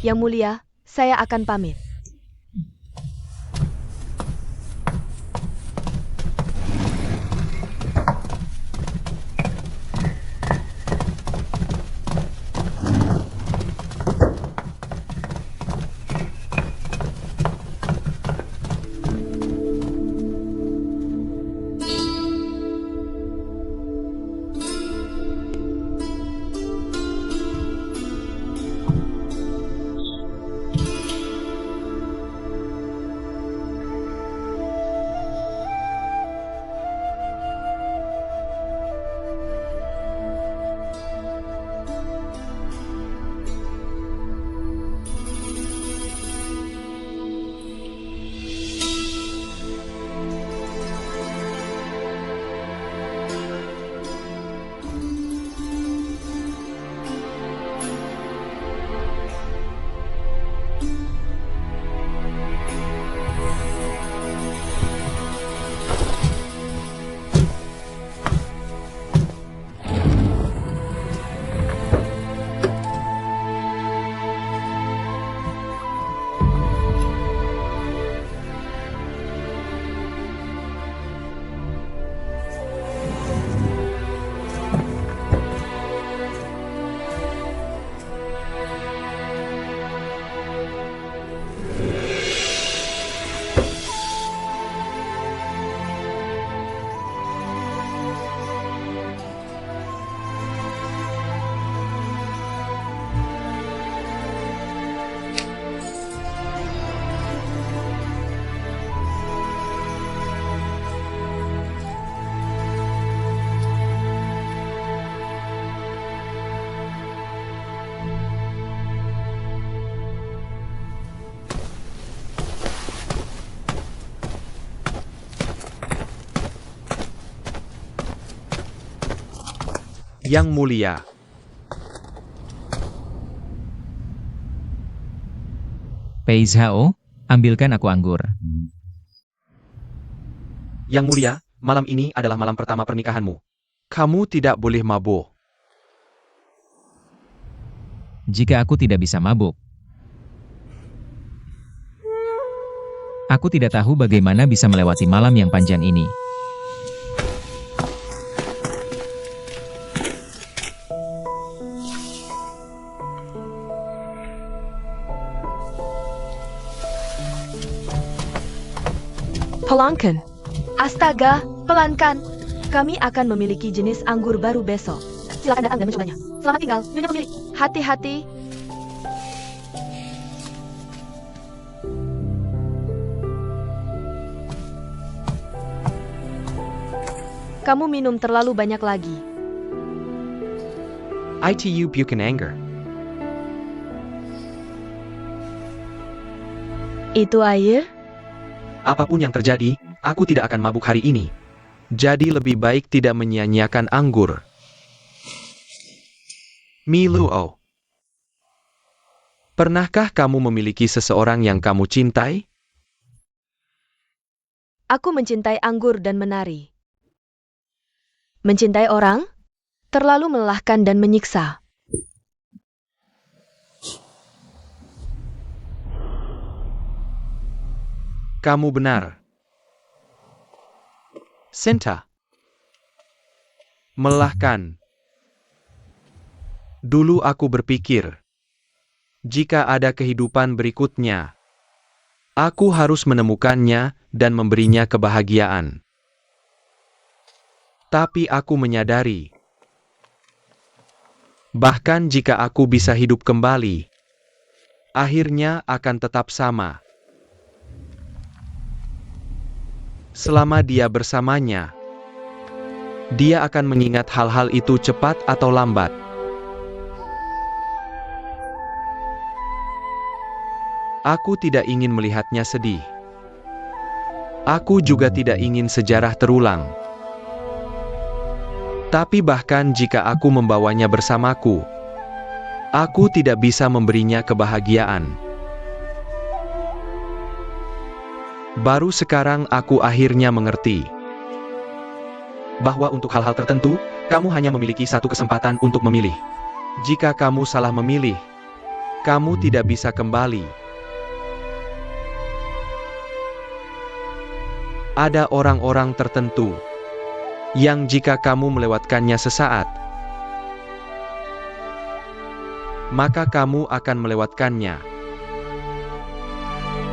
Yang Mulia, saya akan pamit. Yang Mulia. Pei Zhao, ambilkan aku anggur. Yang Mulia, malam ini adalah malam pertama pernikahanmu. Kamu tidak boleh mabuk. Jika aku tidak bisa mabuk, aku tidak tahu bagaimana bisa melewati malam yang panjang ini. Pelankan. Astaga, pelankan. Kami akan memiliki jenis anggur baru besok. Silakan datang dan mencobanya. Selamat tinggal, Nyonya pemilik. Hati-hati. Kamu minum terlalu banyak lagi. ITU Buchan Anger. Itu air? Apapun yang terjadi, aku tidak akan mabuk hari ini. Jadi lebih baik tidak menyia-nyiakan anggur. Miluo. Pernahkah kamu memiliki seseorang yang kamu cintai? Aku mencintai anggur dan menari. Mencintai orang? Terlalu melelahkan dan menyiksa. Kamu benar. Cinta. Melelahkan. Dulu aku berpikir, jika ada kehidupan berikutnya, aku harus menemukannya dan memberinya kebahagiaan. Tapi aku menyadari, bahkan jika aku bisa hidup kembali, akhirnya akan tetap sama. Selama dia bersamanya, dia akan mengingat hal-hal itu cepat atau lambat. Aku tidak ingin melihatnya sedih. Aku juga tidak ingin sejarah terulang. Tapi bahkan jika aku membawanya bersamaku, aku tidak bisa memberinya kebahagiaan. Baru sekarang aku akhirnya mengerti bahwa untuk hal-hal tertentu, kamu hanya memiliki satu kesempatan untuk memilih. Jika kamu salah memilih, Kamu tidak bisa kembali. Ada orang-orang tertentu yang jika kamu melewatkannya sesaat, maka kamu akan melewatkannya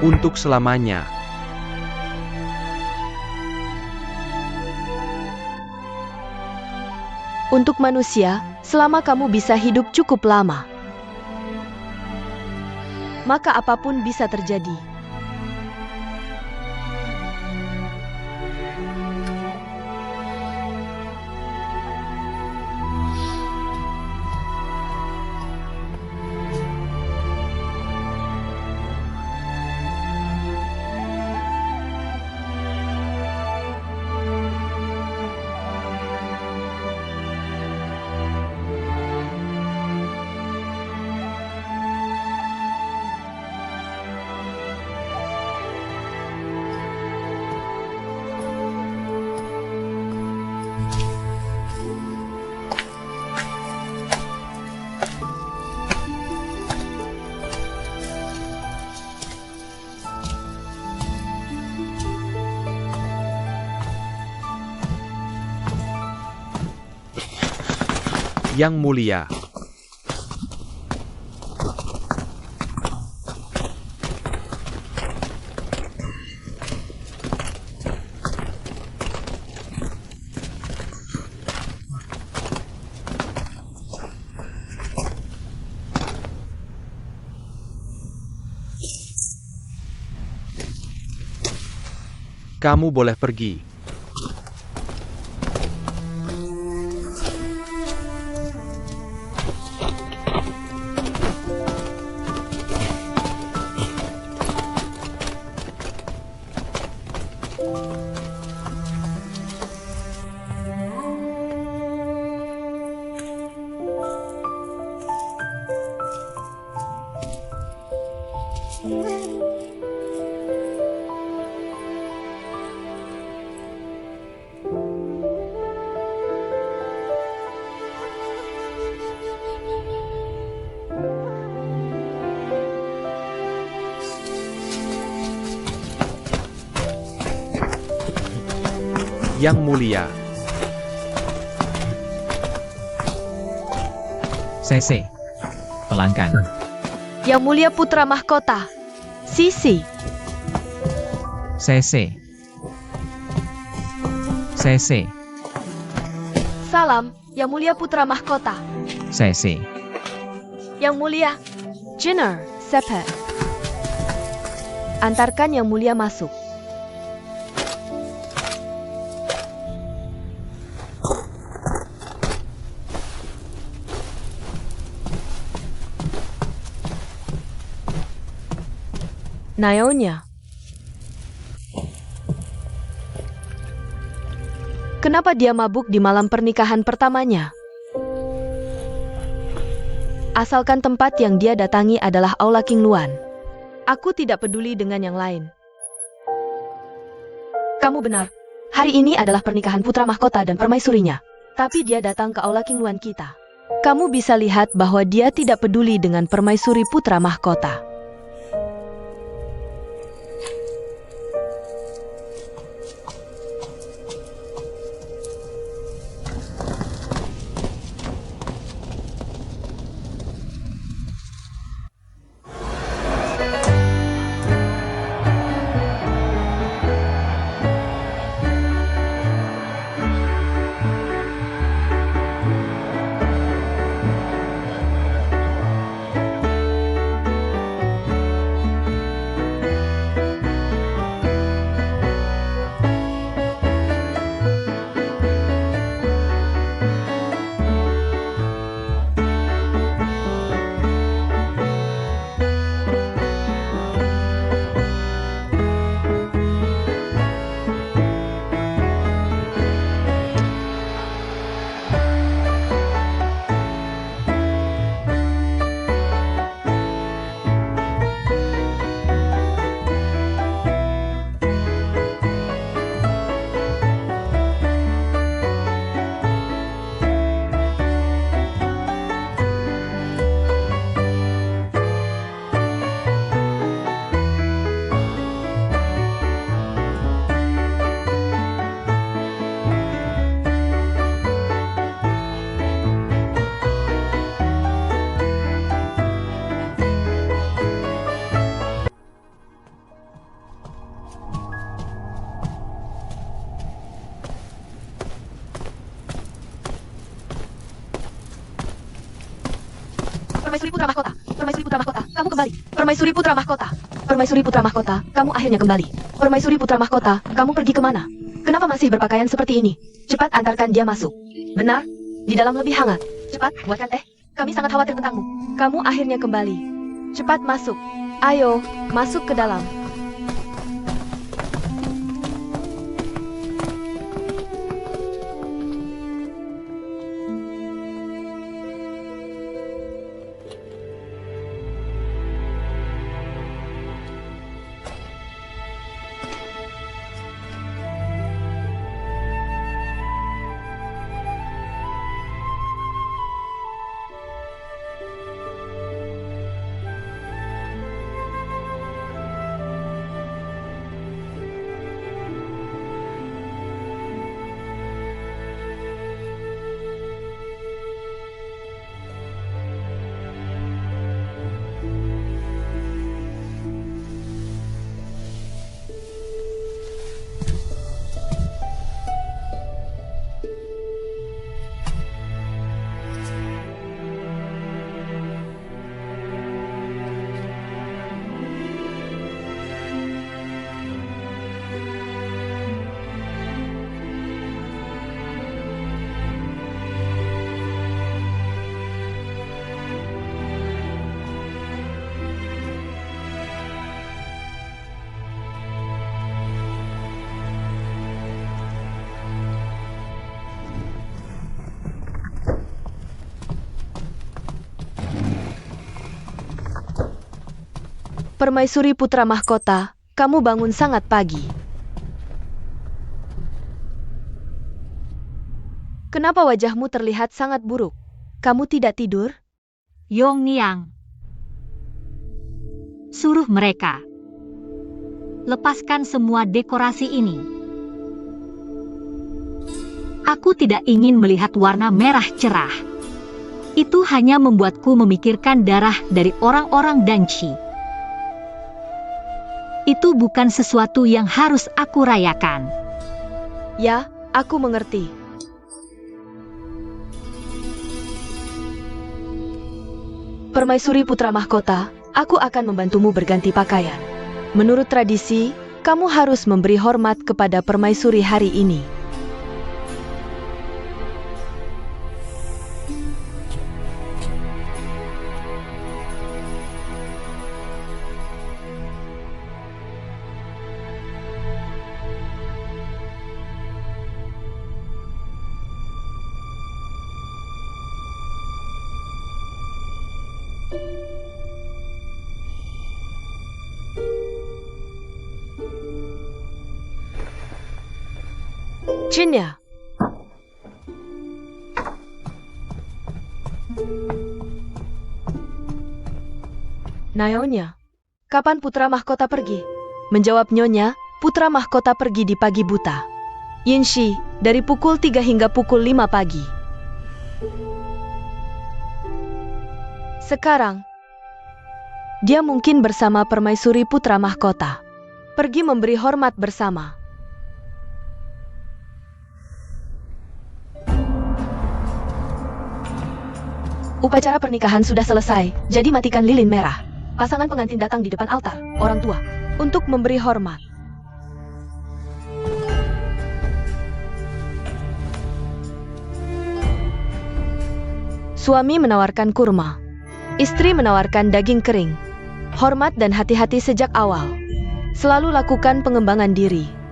untuk selamanya. Untuk manusia, selama kamu bisa hidup cukup lama, maka apapun bisa terjadi. Yang mulia, kamu boleh pergi. Yang mulia, CC. Pelanggan. Yang mulia putra mahkota, Sisi. CC. CC. Salam, Yang mulia putra mahkota. CC. Yang mulia, Jenner, Sepe. Antarkan Yang mulia masuk. Naonya. Kenapa dia mabuk di malam pernikahan pertamanya? Asalkan tempat yang dia datangi adalah Aula King Luan. Aku tidak peduli dengan yang lain. Kamu benar. Hari ini adalah pernikahan putra mahkota dan permaisurinya. Tapi dia datang ke Aula King Luan kita. Kamu bisa lihat bahwa dia tidak peduli dengan permaisuri putra mahkota. Permaisuri Putra Mahkota. Permaisuri Putra Mahkota, kamu kembali. Permaisuri Putra Mahkota. Permaisuri Putra Mahkota, kamu akhirnya kembali. Permaisuri Putra Mahkota, kamu pergi kemana? Kenapa masih berpakaian seperti ini? Cepat antarkan dia masuk. Benar? Di dalam lebih hangat. Cepat, buatkan teh. Kami sangat khawatir tentangmu. Kamu akhirnya kembali. Cepat masuk. Ayo, masuk ke dalam. Permaisuri Putra Mahkota, kamu bangun sangat pagi. Kenapa wajahmu terlihat sangat buruk? Kamu tidak tidur? Yongyang, suruh mereka lepaskan semua dekorasi ini. Aku tidak ingin melihat warna merah cerah. Itu hanya membuatku memikirkan darah dari orang-orang Danchi. Itu bukan sesuatu yang harus aku rayakan. Ya, aku mengerti. Permaisuri Putra Mahkota, aku akan membantumu berganti pakaian. Menurut tradisi, kamu harus memberi hormat kepada permaisuri hari ini. Jinya. Nyonya, kapan Putra Mahkota pergi? Menjawab Nyonya, Putra Mahkota pergi di pagi buta. Yinshi, dari pukul 3 hingga pukul 5 pagi. Sekarang, dia mungkin bersama Permaisuri Putra Mahkota. Pergi memberi hormat bersama. Upacara pernikahan sudah selesai, jadi matikan lilin merah. Pasangan pengantin datang di depan altar, orang tua, untuk memberi hormat. Suami menawarkan kurma. Istri menawarkan daging kering. Hormat dan hati-hati sejak awal. Selalu lakukan pengembangan diri.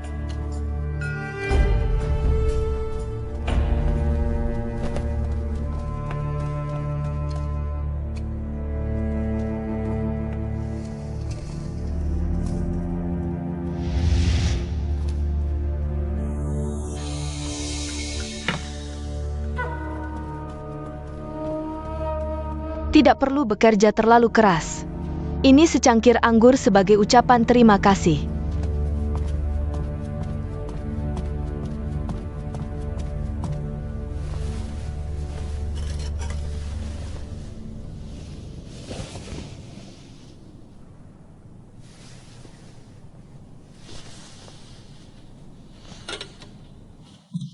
Tidak perlu bekerja terlalu keras. Ini secangkir anggur sebagai ucapan terima kasih.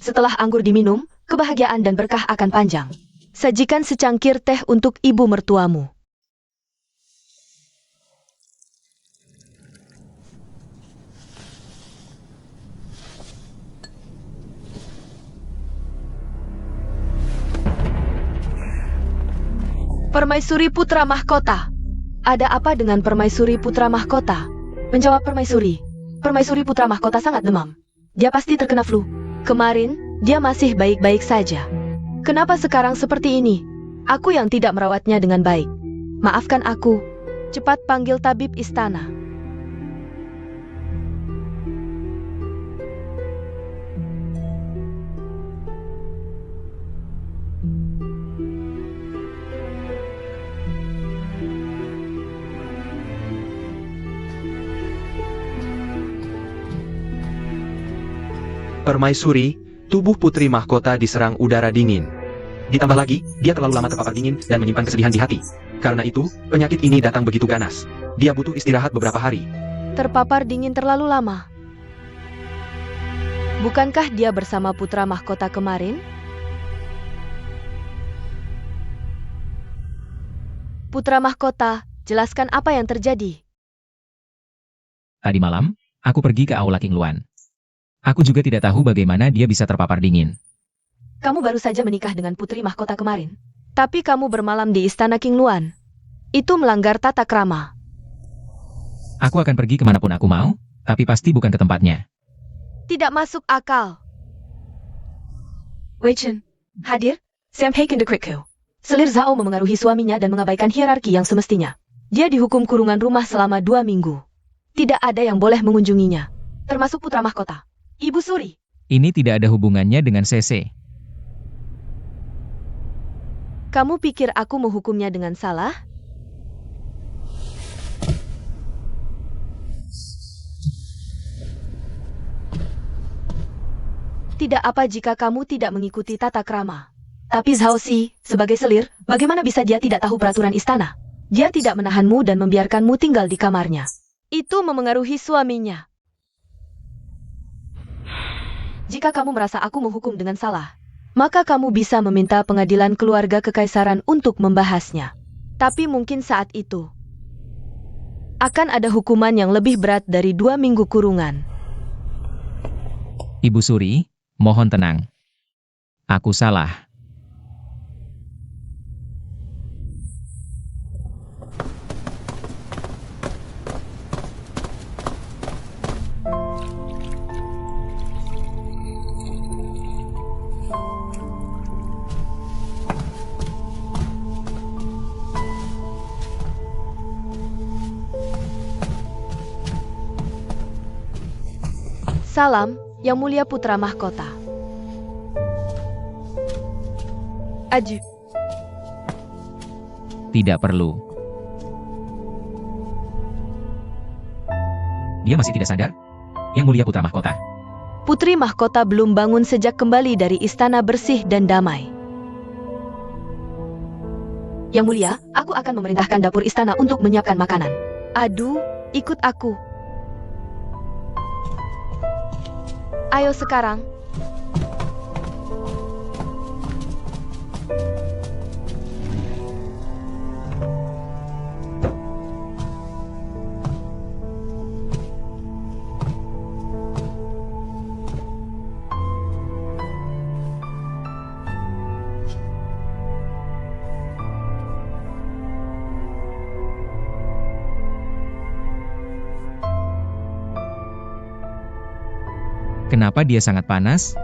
Setelah anggur diminum, kebahagiaan dan berkah akan panjang. Sajikan secangkir teh untuk ibu mertuamu. Permaisuri Putra Mahkota. Ada apa dengan Permaisuri Putra Mahkota? Menjawab Permaisuri. Permaisuri Putra Mahkota sangat demam. Dia pasti terkena flu. Kemarin, dia masih baik-baik saja. Kenapa sekarang seperti ini? Aku yang tidak merawatnya dengan baik. Maafkan aku. Cepat panggil tabib istana. Permaisuri, tubuh putri mahkota diserang udara dingin. Ditambah lagi, dia terlalu lama terpapar dingin dan menyimpan kesedihan di hati. Karena itu, penyakit ini datang begitu ganas. Dia butuh istirahat beberapa hari. Terpapar dingin terlalu lama. Bukankah dia bersama putra mahkota kemarin? Putra mahkota, jelaskan apa yang terjadi. Tadi malam, aku pergi ke Aula King Luan. Aku juga tidak tahu bagaimana dia bisa terpapar dingin. Kamu baru saja menikah dengan putri mahkota kemarin. Tapi kamu bermalam di istana King Luan. Itu melanggar tata krama. Aku akan pergi kemanapun aku mau, tapi pasti bukan ke tempatnya. Tidak masuk akal. Wei Chen, hadir? Sam Haken de Krikko. Selir Zhao memengaruhi suaminya dan mengabaikan hierarki yang semestinya. Dia dihukum kurungan rumah selama 2 minggu. Tidak ada yang boleh mengunjunginya. Termasuk putra mahkota. Ibu Suri. Ini tidak ada hubungannya dengan CC. Kamu pikir aku menghukumnya dengan salah? Tidak apa jika kamu tidak mengikuti tata krama. Tapi Zhao Xi, sebagai selir, bagaimana bisa dia tidak tahu peraturan istana? Dia tidak menahanmu dan membiarkanmu tinggal di kamarnya. Itu memengaruhi suaminya. Jika kamu merasa aku menghukum dengan salah, maka kamu bisa meminta pengadilan keluarga kekaisaran untuk membahasnya. Tapi mungkin saat itu akan ada hukuman yang lebih berat dari 2 minggu kurungan. Ibu Suri, mohon tenang. Aku salah. Salam, Yang Mulia Putra Mahkota. Aju. Tidak perlu. Dia masih tidak sadar? Yang Mulia Putra Mahkota. Putri Mahkota belum bangun sejak kembali dari istana bersih dan damai. Yang Mulia, aku akan memerintahkan dapur istana untuk menyiapkan makanan. Aduh, ikut aku. Ayo sekarang. Kenapa dia sangat panas?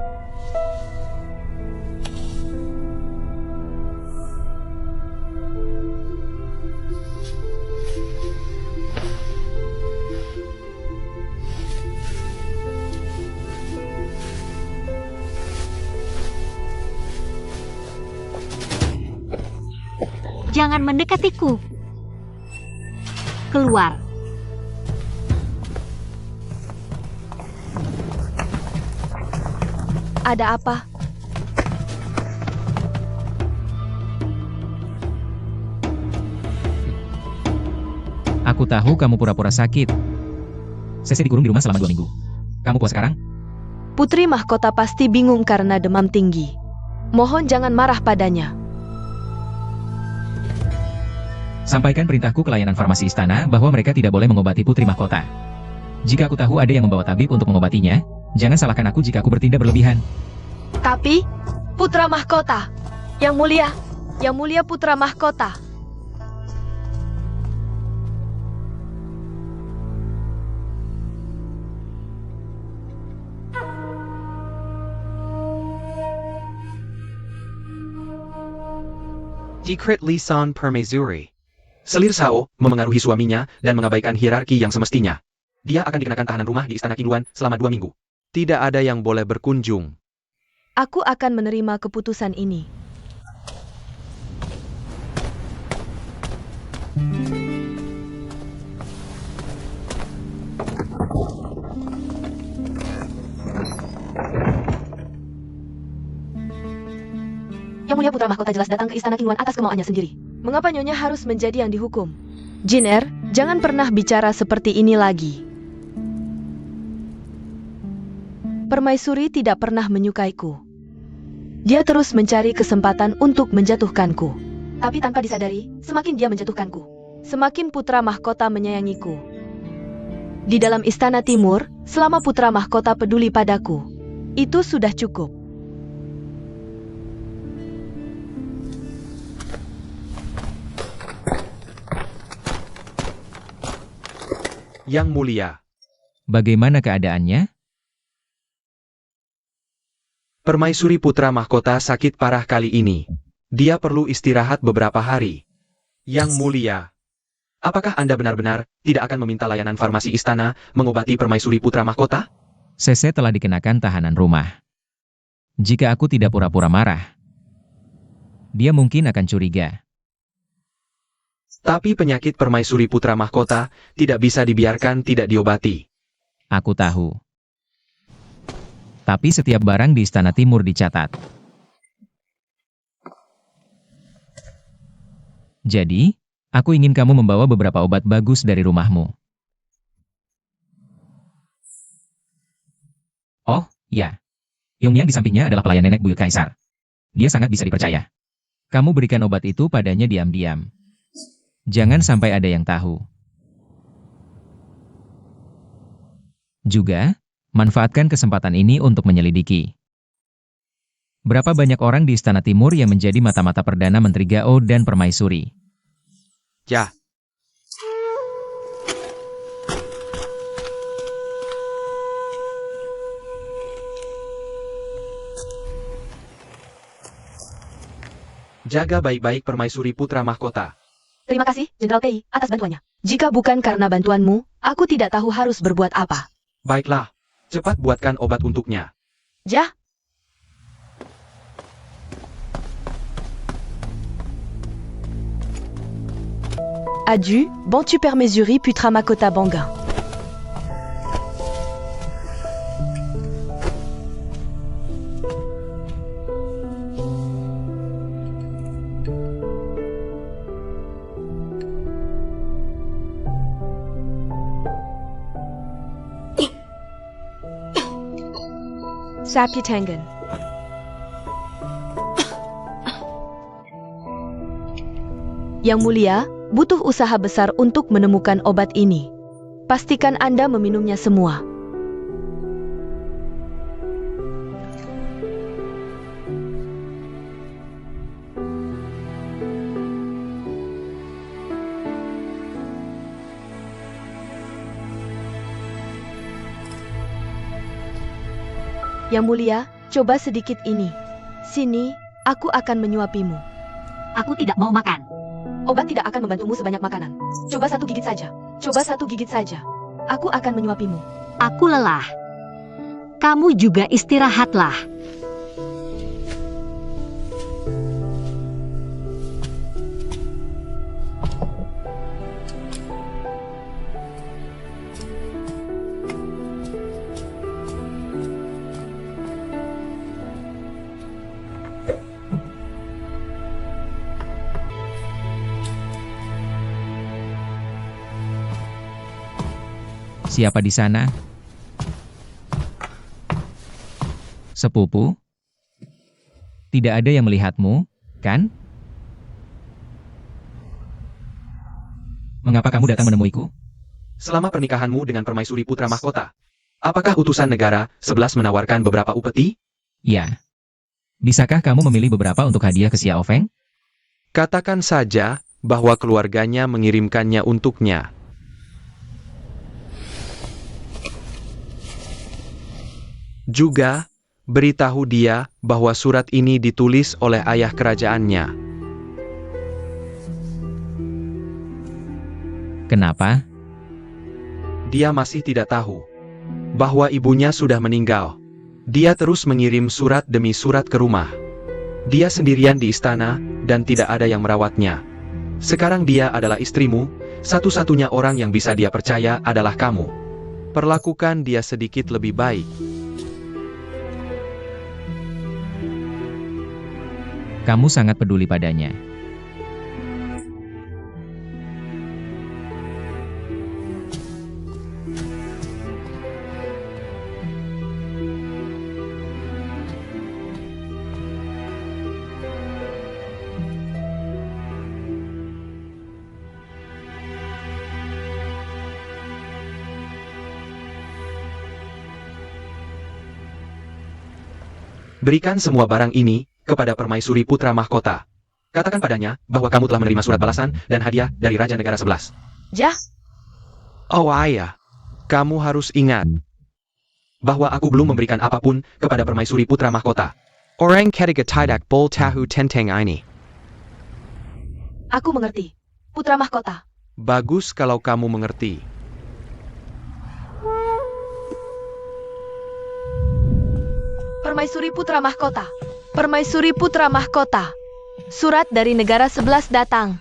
Jangan mendekatiku. Keluar. Ada apa? Aku tahu kamu pura-pura sakit. Sese dikurung di rumah selama 2 minggu. Kamu puas sekarang? Putri Mahkota pasti bingung karena demam tinggi. Mohon jangan marah padanya. Sampaikan perintahku ke layanan farmasi istana bahwa mereka tidak boleh mengobati Putri Mahkota. Jika aku tahu ada yang membawa tabib untuk mengobatinya, jangan salahkan aku jika aku bertindak berlebihan. Tapi, Putra Mahkota, Yang Mulia Putra Mahkota, Decret lisan permaisuri. Selir Sao memengaruhi suaminya dan mengabaikan hierarki yang semestinya. Dia akan dikenakan tahanan rumah di Istana Kiluan selama 2 minggu. Tidak ada yang boleh berkunjung. Aku akan menerima keputusan ini. Yang Mulia Putra Mahkota jelas datang ke Istana Kiluan atas kemauannya sendiri. Mengapa Nyonya harus menjadi yang dihukum? Jin jangan pernah bicara seperti ini lagi. Permaisuri tidak pernah menyukaiku. Dia terus mencari kesempatan untuk menjatuhkanku. Tapi tanpa disadari, semakin dia menjatuhkanku, semakin Putra Mahkota menyayangiku. Di dalam Istana Timur, selama Putra Mahkota peduli padaku, itu sudah cukup. Yang Mulia, Bagaimana keadaannya? Permaisuri Putra Mahkota sakit parah kali ini. Dia perlu istirahat beberapa hari. Yang Mulia, apakah Anda benar-benar tidak akan meminta layanan farmasi istana mengobati Permaisuri Putra Mahkota? Sese telah dikenakan tahanan rumah. Jika aku tidak pura-pura marah, dia mungkin akan curiga. Tapi penyakit Permaisuri Putra Mahkota tidak bisa dibiarkan tidak diobati. Aku tahu. Tapi setiap barang di Istana Timur dicatat. Jadi, aku ingin kamu membawa beberapa obat bagus dari rumahmu. Oh, ya. Yongyan di sampingnya adalah pelayan nenek buyut kaisar. Dia sangat bisa dipercaya. Kamu berikan obat itu padanya diam-diam. Jangan sampai ada yang tahu. Juga, manfaatkan kesempatan ini untuk menyelidiki. Berapa banyak orang di Istana Timur yang menjadi mata-mata Perdana Menteri Gao dan Permaisuri? Ya. Jaga baik-baik Permaisuri Putra Mahkota. Terima kasih, Jenderal Pei, atas bantuannya. Jika bukan karena bantuanmu, aku tidak tahu harus berbuat apa. Baiklah, cepat buatkan obat untuknya. Ja. Adieu, Bantu Permaisuri Putra Mahkota Bangan. Saputangan. Yang Mulia, butuh usaha besar untuk menemukan obat ini. Pastikan Anda meminumnya semua. Yang Mulia, coba sedikit ini. Sini, aku akan menyuapimu. Aku tidak mau makan. Obat tidak akan membantumu sebanyak makanan. Coba 1 gigit saja. Coba 1 gigit saja. Aku akan menyuapimu. Aku lelah. Kamu juga istirahatlah. Siapa di sana? Sepupu? Tidak ada yang melihatmu, kan? Mengapa kamu datang menemuiku? Selama pernikahanmu dengan Permaisuri Putra Mahkota, apakah utusan negara 11 menawarkan beberapa upeti? Ya. Bisakah kamu memilih beberapa untuk hadiah ke Xiao Feng? Katakan saja bahwa keluarganya mengirimkannya untuknya. Juga, beritahu dia bahwa surat ini ditulis oleh ayah kerajaannya. Kenapa? Dia masih tidak tahu bahwa ibunya sudah meninggal. Dia terus mengirim surat demi surat ke rumah. Dia sendirian di istana dan tidak ada yang merawatnya. Sekarang dia adalah istrimu, satu-satunya orang yang bisa dia percaya adalah kamu. Perlakukan dia sedikit lebih baik. Kamu sangat peduli padanya. Berikan semua barang ini kepada permaisuri putra mahkota. Katakan padanya bahwa kamu telah menerima surat balasan dan hadiah dari Raja Negara 11. Jah, Oh ayah, kamu harus ingat bahwa aku belum memberikan apapun kepada permaisuri putra mahkota. Orang ketiga tidak bol tahu tentang ini. aku mengerti. Putra mahkota. Bagus kalau kamu mengerti. Permaisuri putra mahkota. Permaisuri putra mahkota. Surat dari negara 11 datang.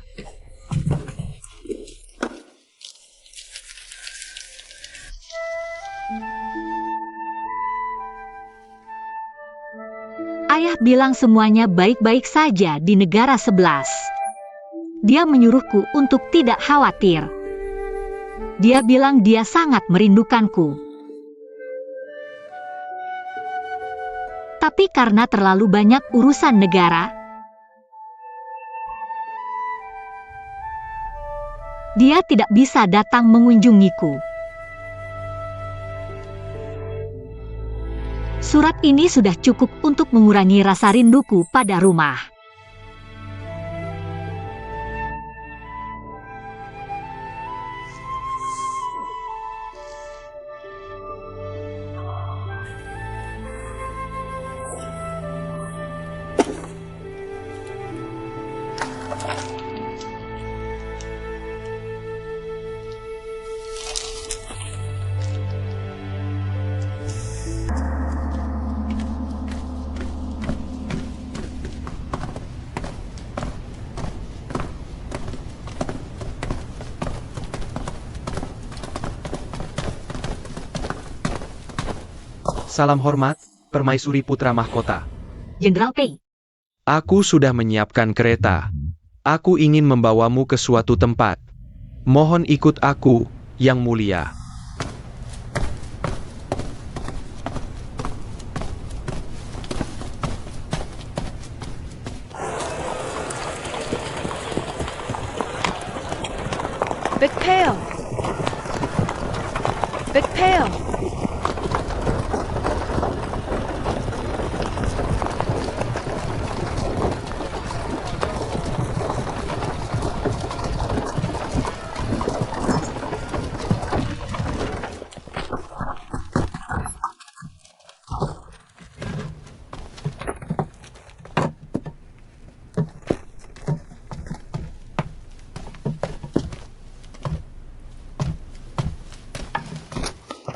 Ayah bilang semuanya baik-baik saja di negara 11. Dia menyuruhku untuk tidak khawatir. Dia bilang dia sangat merindukanku. Tapi karena terlalu banyak urusan negara, dia tidak bisa datang mengunjungiku. Surat ini sudah cukup untuk mengurangi rasa rinduku pada rumah. Salam hormat, permaisuri putra mahkota. Jenderal Pei, Aku sudah menyiapkan kereta. Aku ingin membawamu ke suatu tempat. Mohon ikut aku, Yang Mulia. Big Pail. Big Pail.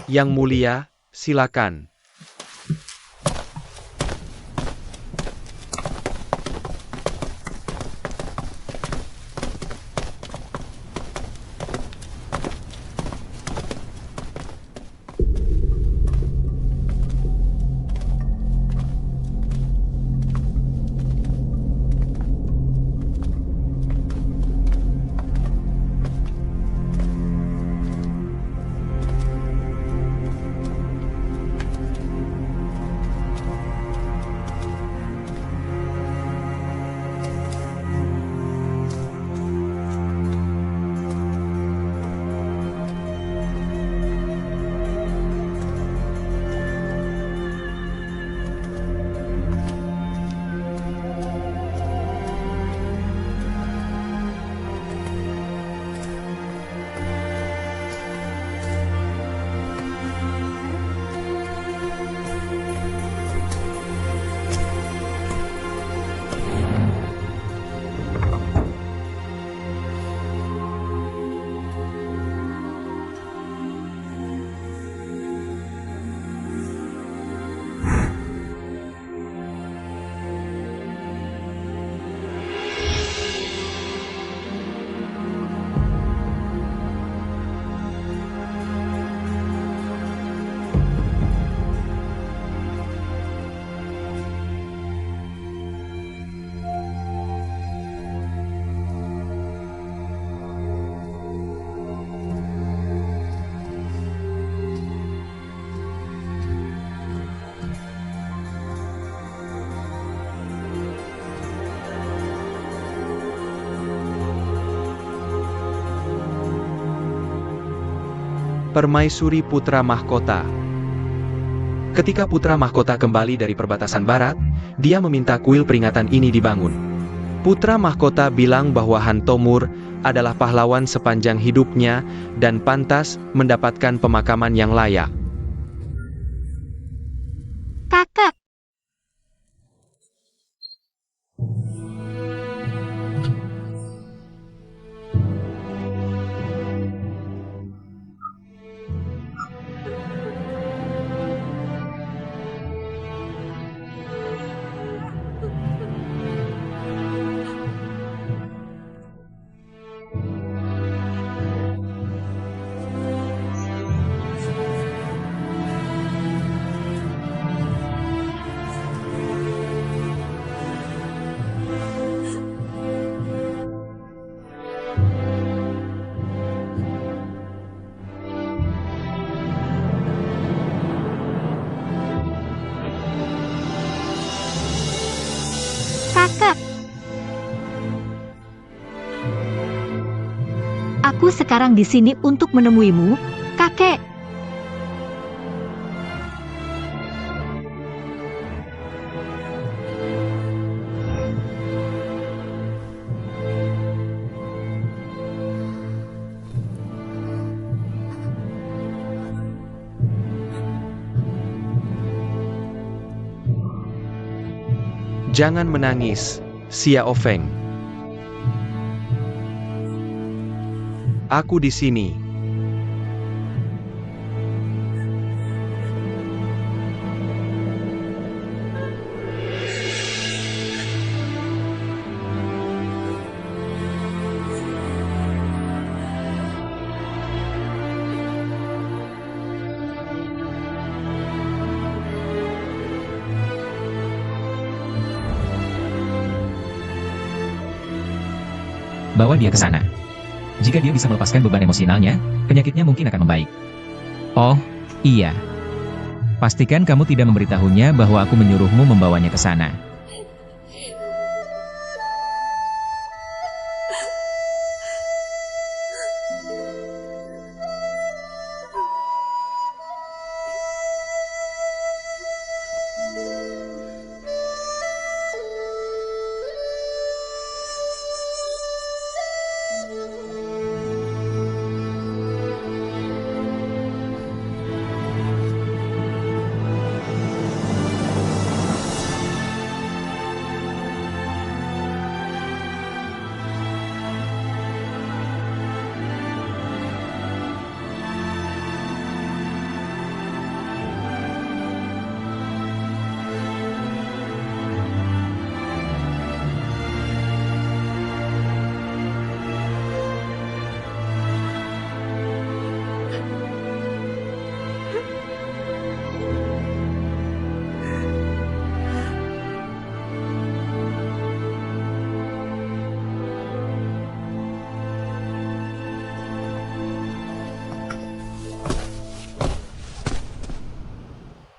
Yang Mulia, silakan. Permaisuri Putra Mahkota. Ketika Putra Mahkota kembali dari perbatasan barat, dia meminta kuil peringatan ini dibangun. Putra Mahkota bilang bahwa Han Tomur adalah pahlawan sepanjang hidupnya dan pantas mendapatkan pemakaman yang layak. Kakak, kakak. Aku sekarang di sini untuk menemuimu, kakek. Jangan menangis, Xiao Feng. Aku di sini. Bawa dia ke sana. Jika dia bisa melepaskan beban emosionalnya, penyakitnya mungkin akan membaik. Oh, iya. Pastikan kamu tidak memberitahunya bahwa aku menyuruhmu membawanya ke sana.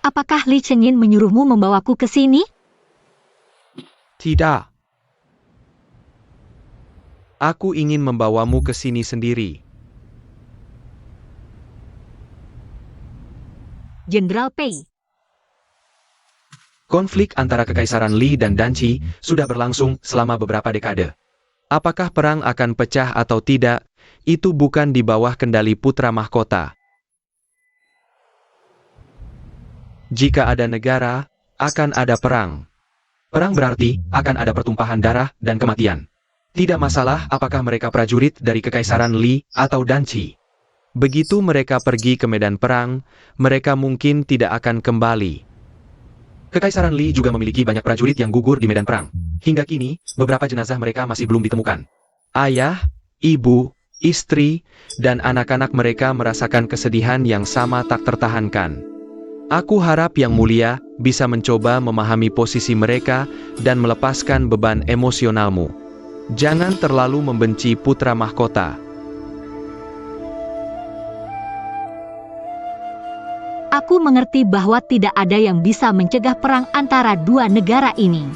Apakah Li Chenyin menyuruhmu membawaku ke sini? Tidak. Aku ingin membawamu ke sini sendiri. Jenderal Pei. Konflik antara Kekaisaran Li dan Danqi sudah berlangsung selama beberapa dekade. Apakah perang akan pecah atau tidak, itu bukan di bawah kendali Putra Mahkota. Jika ada negara, akan ada perang. Perang berarti akan ada pertumpahan darah dan kematian. Tidak masalah apakah mereka prajurit dari Kekaisaran Li atau Danqi. Begitu mereka pergi ke medan perang, mereka mungkin tidak akan kembali. Kekaisaran Li juga memiliki banyak prajurit yang gugur di medan perang. Hingga kini, beberapa jenazah mereka masih belum ditemukan. Ayah, ibu, istri, dan anak-anak mereka merasakan kesedihan yang sama tak tertahankan. Aku harap Yang Mulia bisa mencoba memahami posisi mereka dan melepaskan beban emosionalmu. Jangan terlalu membenci Putra Mahkota. Aku mengerti bahwa tidak ada yang bisa mencegah perang antara dua negara ini.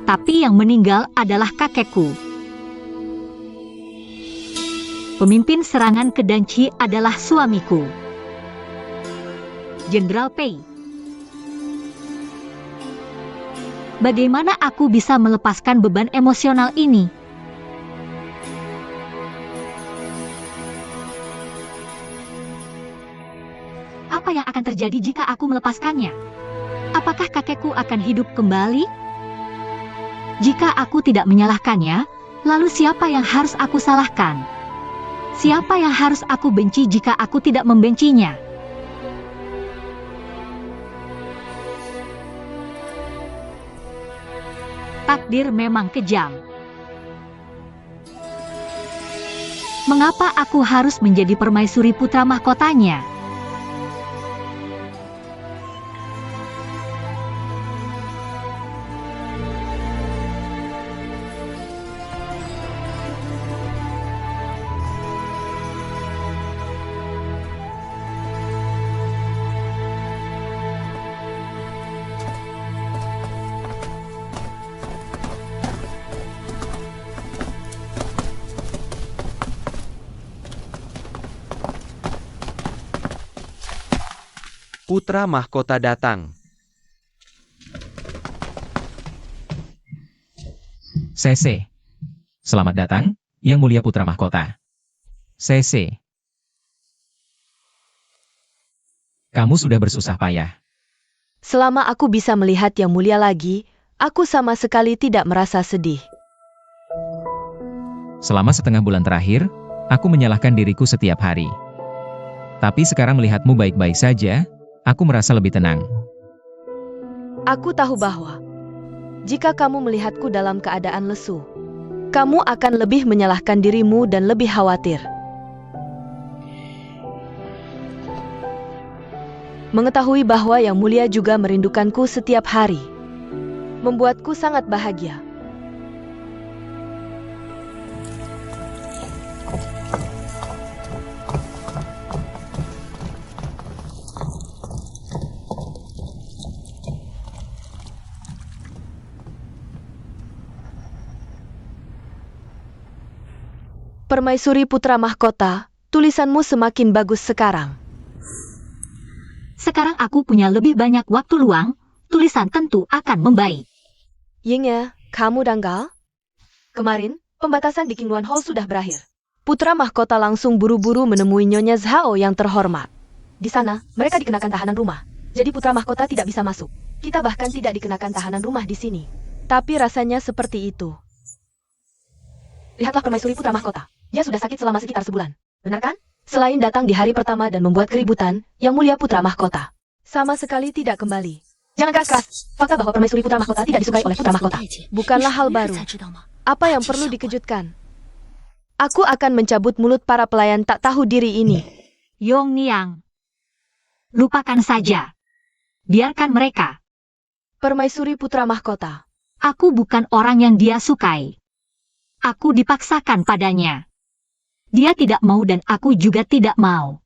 Tapi yang meninggal adalah kakekku. Pemimpin serangan ke Danchi adalah suamiku, Jenderal Pei. Bagaimana aku bisa melepaskan beban emosional ini? Apa yang akan terjadi jika aku melepaskannya? Apakah kakekku akan hidup kembali? Jika aku tidak menyalahkannya, lalu siapa yang harus aku salahkan? Siapa yang harus aku benci jika aku tidak membencinya? Takdir memang kejam. Mengapa aku harus menjadi permaisuri putra mahkotanya? Putra mahkota datang. CC. Selamat datang, Yang Mulia Putra Mahkota. CC. Kamu sudah bersusah payah. Selama aku bisa melihat Yang Mulia lagi, aku sama sekali tidak merasa sedih. Selama setengah bulan terakhir, aku menyalahkan diriku setiap hari. Tapi sekarang melihatmu baik-baik saja, aku merasa lebih tenang. Aku tahu bahwa jika kamu melihatku dalam keadaan lesu, kamu akan lebih menyalahkan dirimu dan lebih khawatir. Mengetahui bahwa Yang Mulia juga merindukanku setiap hari, membuatku sangat bahagia. Permaisuri Putra Mahkota, tulisanmu semakin bagus sekarang. Sekarang aku punya lebih banyak waktu luang, tulisan tentu akan membaik. Yingya, kamu dangkal? Kemarin, pembatasan di Qingluan Hall sudah berakhir. Putra Mahkota langsung buru-buru menemui Nyonya Zhao yang terhormat. Di sana, mereka dikenakan tahanan rumah. Jadi Putra Mahkota tidak bisa masuk. Kita bahkan tidak dikenakan tahanan rumah di sini. Tapi rasanya seperti itu. Lihatlah Permaisuri Putra Mahkota. Dia sudah sakit selama sekitar sebulan. Benar kan? Selain datang di hari pertama dan membuat keributan, Yang Mulia Putra Mahkota sama sekali tidak kembali. Jangan keras-keras. Fakta bahwa Permaisuri Putra Mahkota tidak disukai oleh Putra Mahkota bukanlah hal baru. Apa yang perlu dikejutkan? Aku akan mencabut mulut para pelayan tak tahu diri ini. Yong Niang, lupakan saja. Biarkan mereka. Permaisuri Putra Mahkota. Aku bukan orang yang dia sukai. Aku dipaksakan padanya. Dia tidak mau dan aku juga tidak mau.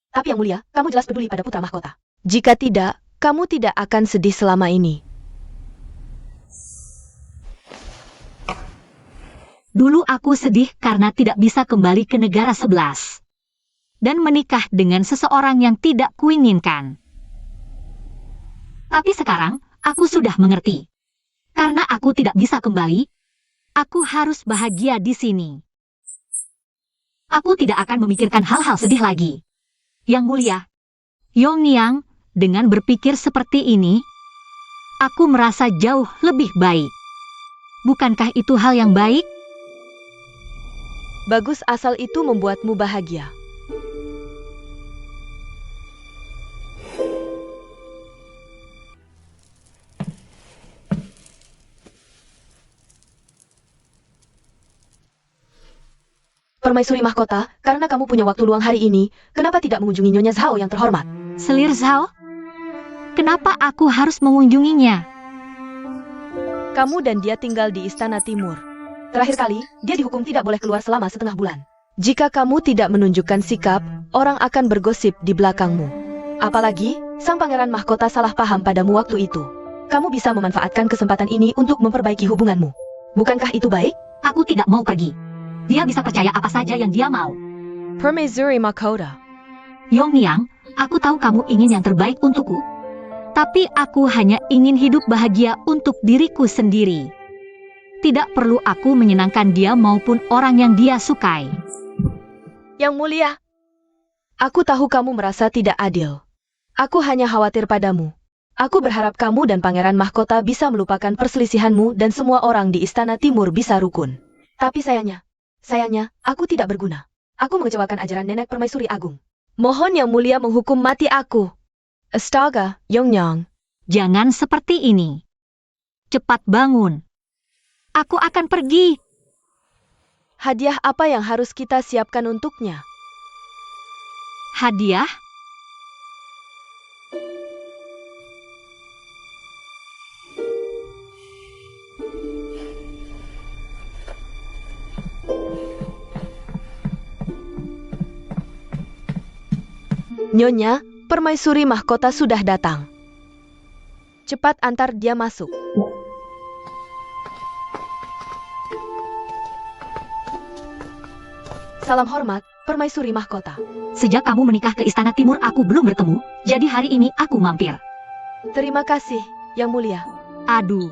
Tapi Yang Mulia, kamu jelas peduli pada Putra Mahkota. Jika tidak, kamu tidak akan sedih selama ini. Dulu aku sedih karena tidak bisa kembali ke negara 11. Dan menikah dengan seseorang yang tidak kuinginkan. Tapi sekarang, aku sudah mengerti. Karena aku tidak bisa kembali, aku harus bahagia di sini. Aku tidak akan memikirkan hal-hal sedih lagi. Yang Mulia, Yong Niang, dengan berpikir seperti ini, aku merasa jauh lebih baik. Bukankah itu hal yang baik? Bagus asal itu membuatmu bahagia. Permaisuri Mahkota, karena kamu punya waktu luang hari ini, kenapa tidak mengunjungi Nyonya Zhao yang terhormat? Selir Zhao? Kenapa aku harus mengunjunginya? Kamu dan dia tinggal di Istana Timur. Terakhir kali, dia dihukum tidak boleh keluar selama setengah bulan. Jika kamu tidak menunjukkan sikap, orang akan bergosip di belakangmu. Apalagi, sang pangeran mahkota salah paham padamu waktu itu. Kamu bisa memanfaatkan kesempatan ini untuk memperbaiki hubunganmu. Bukankah itu baik? Aku tidak mau pergi. Dia bisa percaya apa saja yang dia mau. Permaisuri Mahkota. Yongyang, aku tahu kamu ingin yang terbaik untukku. Tapi aku hanya ingin hidup bahagia untuk diriku sendiri. Tidak perlu aku menyenangkan dia maupun orang yang dia sukai. Yang Mulia, aku tahu kamu merasa tidak adil. Aku hanya khawatir padamu. Aku berharap kamu dan Pangeran Mahkota bisa melupakan perselisihanmu dan semua orang di Istana Timur bisa rukun. Tapi sayangnya, aku tidak berguna. Aku mengecewakan ajaran Nenek Permaisuri Agung. Mohon Yang Mulia menghukum mati aku. Astaga, Yongyang. Jangan seperti ini. Cepat bangun. Aku akan pergi. Hadiah apa yang harus kita siapkan untuknya? Hadiah? Nyonya, Permaisuri Mahkota sudah datang. Cepat antar dia masuk. Salam hormat, Permaisuri Mahkota. Sejak kamu menikah ke Istana Timur aku belum bertemu, jadi hari ini aku mampir. Terima kasih, Yang Mulia. Aduh.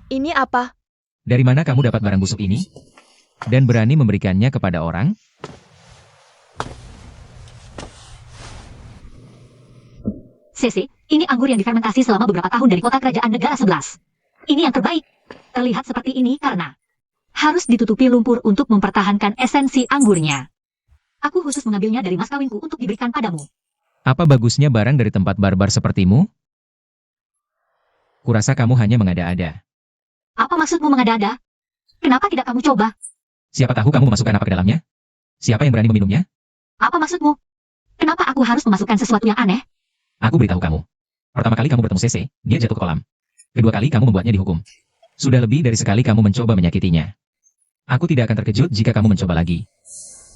Ini apa? Dari mana kamu dapat barang busuk ini? Dan berani memberikannya kepada orang? Sese, ini anggur yang difermentasi selama beberapa tahun dari kota kerajaan negara 11. Ini yang terbaik. Terlihat seperti ini karena harus ditutupi lumpur untuk mempertahankan esensi anggurnya. Aku khusus mengambilnya dari mas kawinku untuk diberikan padamu. Apa bagusnya barang dari tempat barbar sepertimu? Kurasa kamu hanya mengada-ada. Apa maksudmu mengada-ada? Kenapa tidak kamu coba? Siapa tahu kamu memasukkan apa ke dalamnya? Siapa yang berani meminumnya? Apa maksudmu? Kenapa aku harus memasukkan sesuatu yang aneh? Aku beritahu kamu. Pertama kali kamu bertemu Sese, dia jatuh ke kolam. Kedua kali kamu membuatnya dihukum. Sudah lebih dari sekali kamu mencoba menyakitinya. Aku tidak akan terkejut jika kamu mencoba lagi.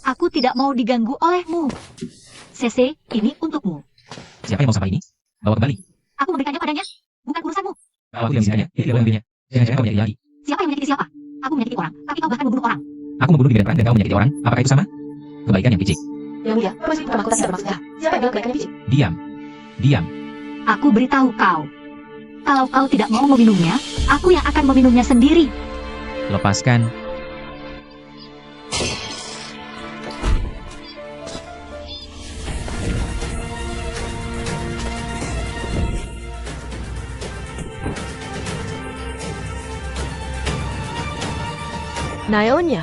Aku tidak mau diganggu olehmu. Sese, ini untukmu. Siapa yang mau sampah ini? Bawa kembali. Aku memberikannya padanya. Bukan urusanmu. Kalau aku yang mengizinkannya, dia tidak boleh mengambilnya. Jangan-jangan kau menyakiti lagi. Siapa yang menyakiti siapa? Aku menyakiti orang, tapi kau bahkan membunuh orang. Aku membunuh di medan perang dan kau menyakiti orang. Apakah itu sama? Kebaikan yang picik. Yang Mulia, Permaisuri Putra Mahkota tidak bermaksud jahat. Siapa yang bilang kebaikannya picik? Diam. Diam. Aku beritahu kau. Kalau kau tidak mau meminumnya, aku yang akan meminumnya sendiri. Lepaskan. Naonya.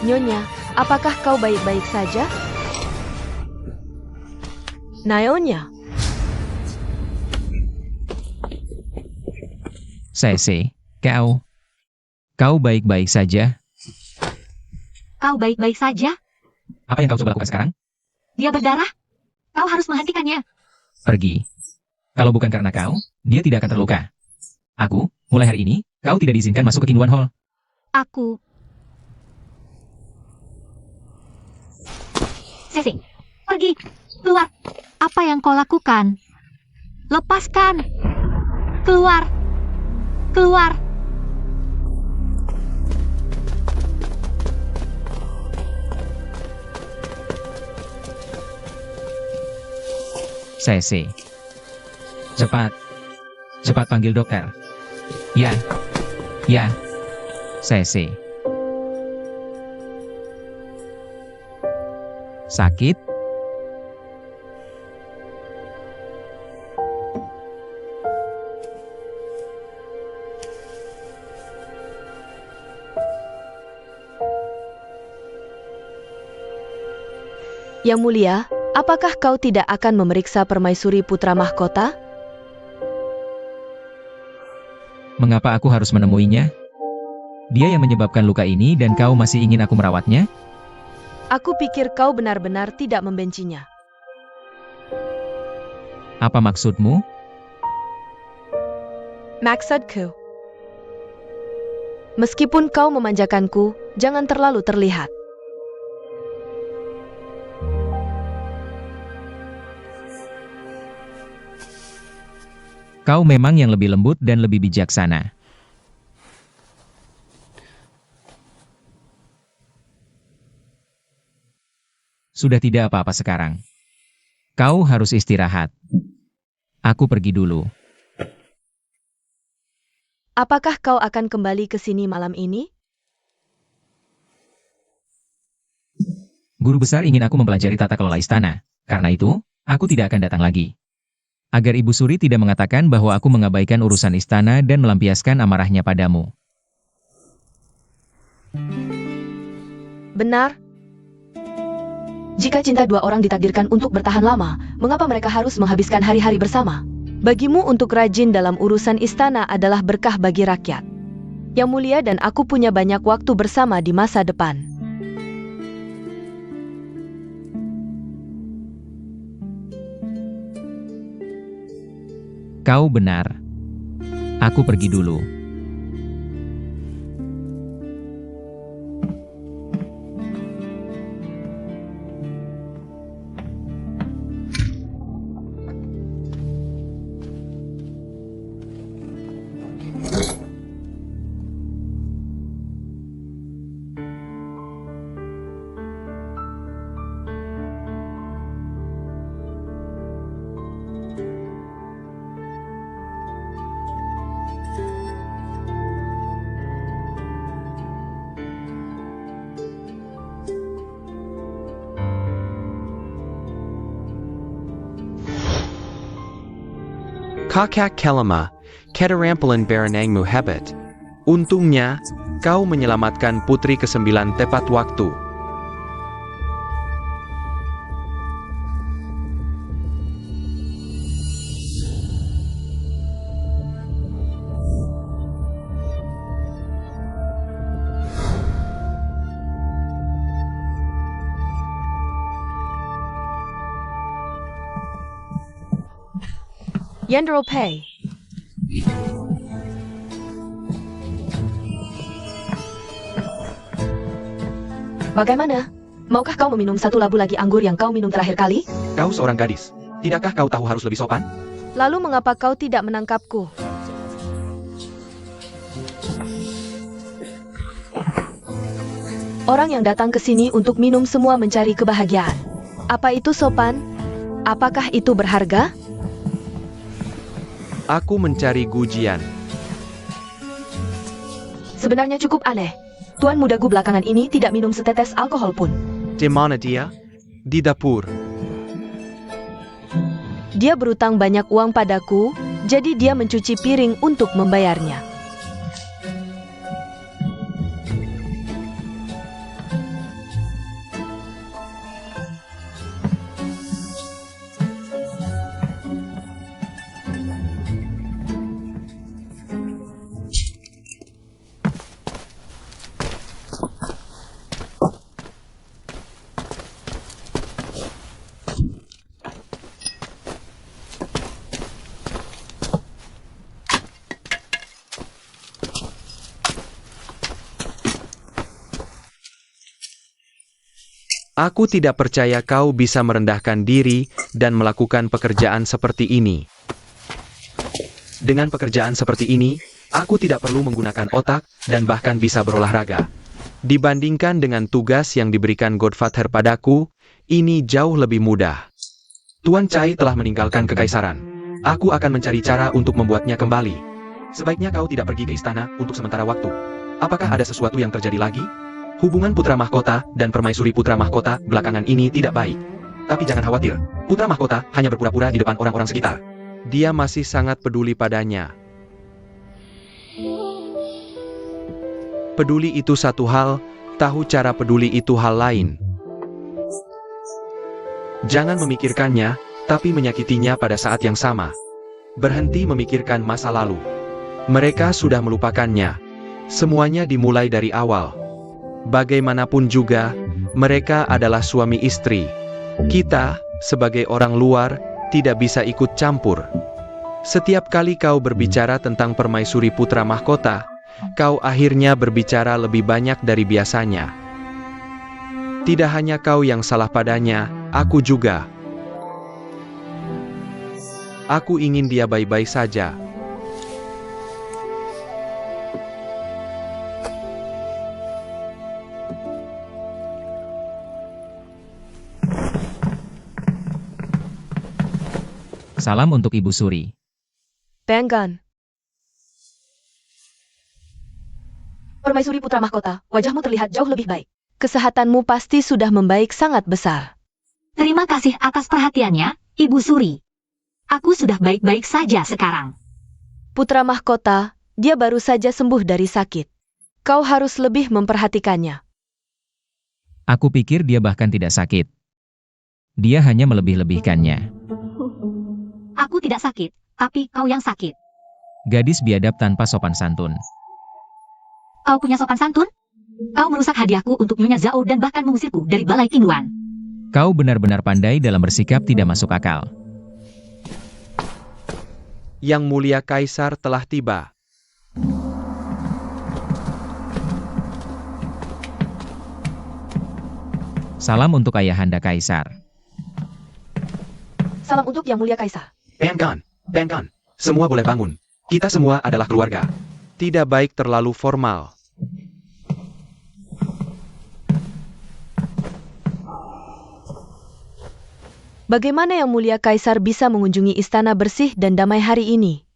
Nyonya, apakah kau baik-baik saja? Naonya. Sese, kau baik-baik saja? Kau baik-baik saja? Apa yang kau coba lakukan sekarang? Dia berdarah? Kau harus menghentikannya. Pergi. Kalau bukan karena kau, dia tidak akan terluka. Aku, mulai hari ini, kau tidak diizinkan masuk ke Kinduan Hall. Aku. Sese, pergi. Keluar. Apa yang kau lakukan? Lepaskan. Keluar. Keluar. Sese. Cepat. Cepat panggil dokter. Ya. Ya. Sese. Sakit? Yang Mulia, apakah kau tidak akan memeriksa Permaisuri Putra Mahkota? Mengapa aku harus menemuinya? Dia yang menyebabkan luka ini dan kau masih ingin aku merawatnya? Aku pikir kau benar-benar tidak membencinya. Apa maksudmu? Maksudku. Meskipun kau memanjakanku, jangan terlalu terlihat. Kau memang yang lebih lembut dan lebih bijaksana. Sudah tidak apa-apa sekarang. Kau harus istirahat. Aku pergi dulu. Apakah kau akan kembali ke sini malam ini? Guru besar ingin aku mempelajari tata kelola istana. Karena itu, aku tidak akan datang lagi. Agar Ibu Suri tidak mengatakan bahwa aku mengabaikan urusan istana dan melampiaskan amarahnya padamu. Benar. Jika cinta dua orang ditakdirkan untuk bertahan lama, mengapa mereka harus menghabiskan hari-hari bersama? Bagimu untuk rajin dalam urusan istana adalah berkah bagi rakyat. Yang mulia dan aku punya banyak waktu bersama di masa depan. Kau benar. Aku pergi dulu. Kakak Kelama, Keterampilan Baranangmu hebat. Untungnya, kau menyelamatkan putri ke-9 tepat waktu. Yendro Pei. Bagaimana? Maukah kau meminum satu labu lagi anggur yang kau minum terakhir kali? Kau seorang gadis. Tidakkah kau tahu harus lebih sopan? Lalu mengapa kau tidak menangkapku? Orang yang datang ke sini untuk minum semua mencari kebahagiaan. Apa itu sopan? Apakah itu berharga? Aku mencari Gujian. Sebenarnya cukup aneh. Tuan mudaku belakangan ini tidak minum setetes alkohol pun. Di mana dia? Di dapur. Dia berutang banyak uang padaku, jadi dia mencuci piring untuk membayarnya. Aku tidak percaya kau bisa merendahkan diri dan melakukan pekerjaan seperti ini. Dengan pekerjaan seperti ini, aku tidak perlu menggunakan otak dan bahkan bisa berolahraga. Dibandingkan dengan tugas yang diberikan Godfather padaku, ini jauh lebih mudah. Tuan Chai telah meninggalkan kekaisaran. Aku akan mencari cara untuk membuatnya kembali. Sebaiknya kau tidak pergi ke istana untuk sementara waktu. Apakah ada sesuatu yang terjadi lagi? Hubungan putra mahkota dan permaisuri putra mahkota belakangan ini tidak baik. Tapi jangan khawatir, putra mahkota hanya berpura-pura di depan orang-orang sekitar. Dia masih sangat peduli padanya. Peduli itu satu hal, tahu cara peduli itu hal lain. Jangan memikirkannya, tapi menyakitinya pada saat yang sama. Berhenti memikirkan masa lalu. Mereka sudah melupakannya. Semuanya dimulai dari awal. Bagaimanapun juga, mereka adalah suami istri. Kita, sebagai orang luar, tidak bisa ikut campur. Setiap kali kau berbicara tentang permaisuri putra mahkota, kau akhirnya berbicara lebih banyak dari biasanya. Tidak hanya kau yang salah padanya, aku juga. Aku ingin dia baik-baik saja. Salam untuk Ibu Suri. Banggan. Permaisuri Putra Mahkota, wajahmu terlihat jauh lebih baik. Kesehatanmu pasti sudah membaik sangat besar. Terima kasih atas perhatiannya, Ibu Suri. Aku sudah baik-baik saja sekarang. Putra Mahkota, dia baru saja sembuh dari sakit. Kau harus lebih memperhatikannya. Aku pikir dia bahkan tidak sakit. Dia hanya melebih-lebihkannya. Aku tidak sakit, tapi kau yang sakit. Gadis biadab tanpa sopan santun. Kau punya sopan santun? Kau merusak hadiahku untuk Nyonya Zhao dan bahkan mengusirku dari Balai Qingduan. Kau benar-benar pandai dalam bersikap tidak masuk akal. Yang Mulia Kaisar telah tiba. Salam untuk Ayahanda Kaisar. Salam untuk Yang Mulia Kaisar. Banggan. Semua boleh bangun. Kita semua adalah keluarga. Tidak baik terlalu formal. Bagaimana Yang Mulia Kaisar bisa mengunjungi istana bersih dan damai hari ini?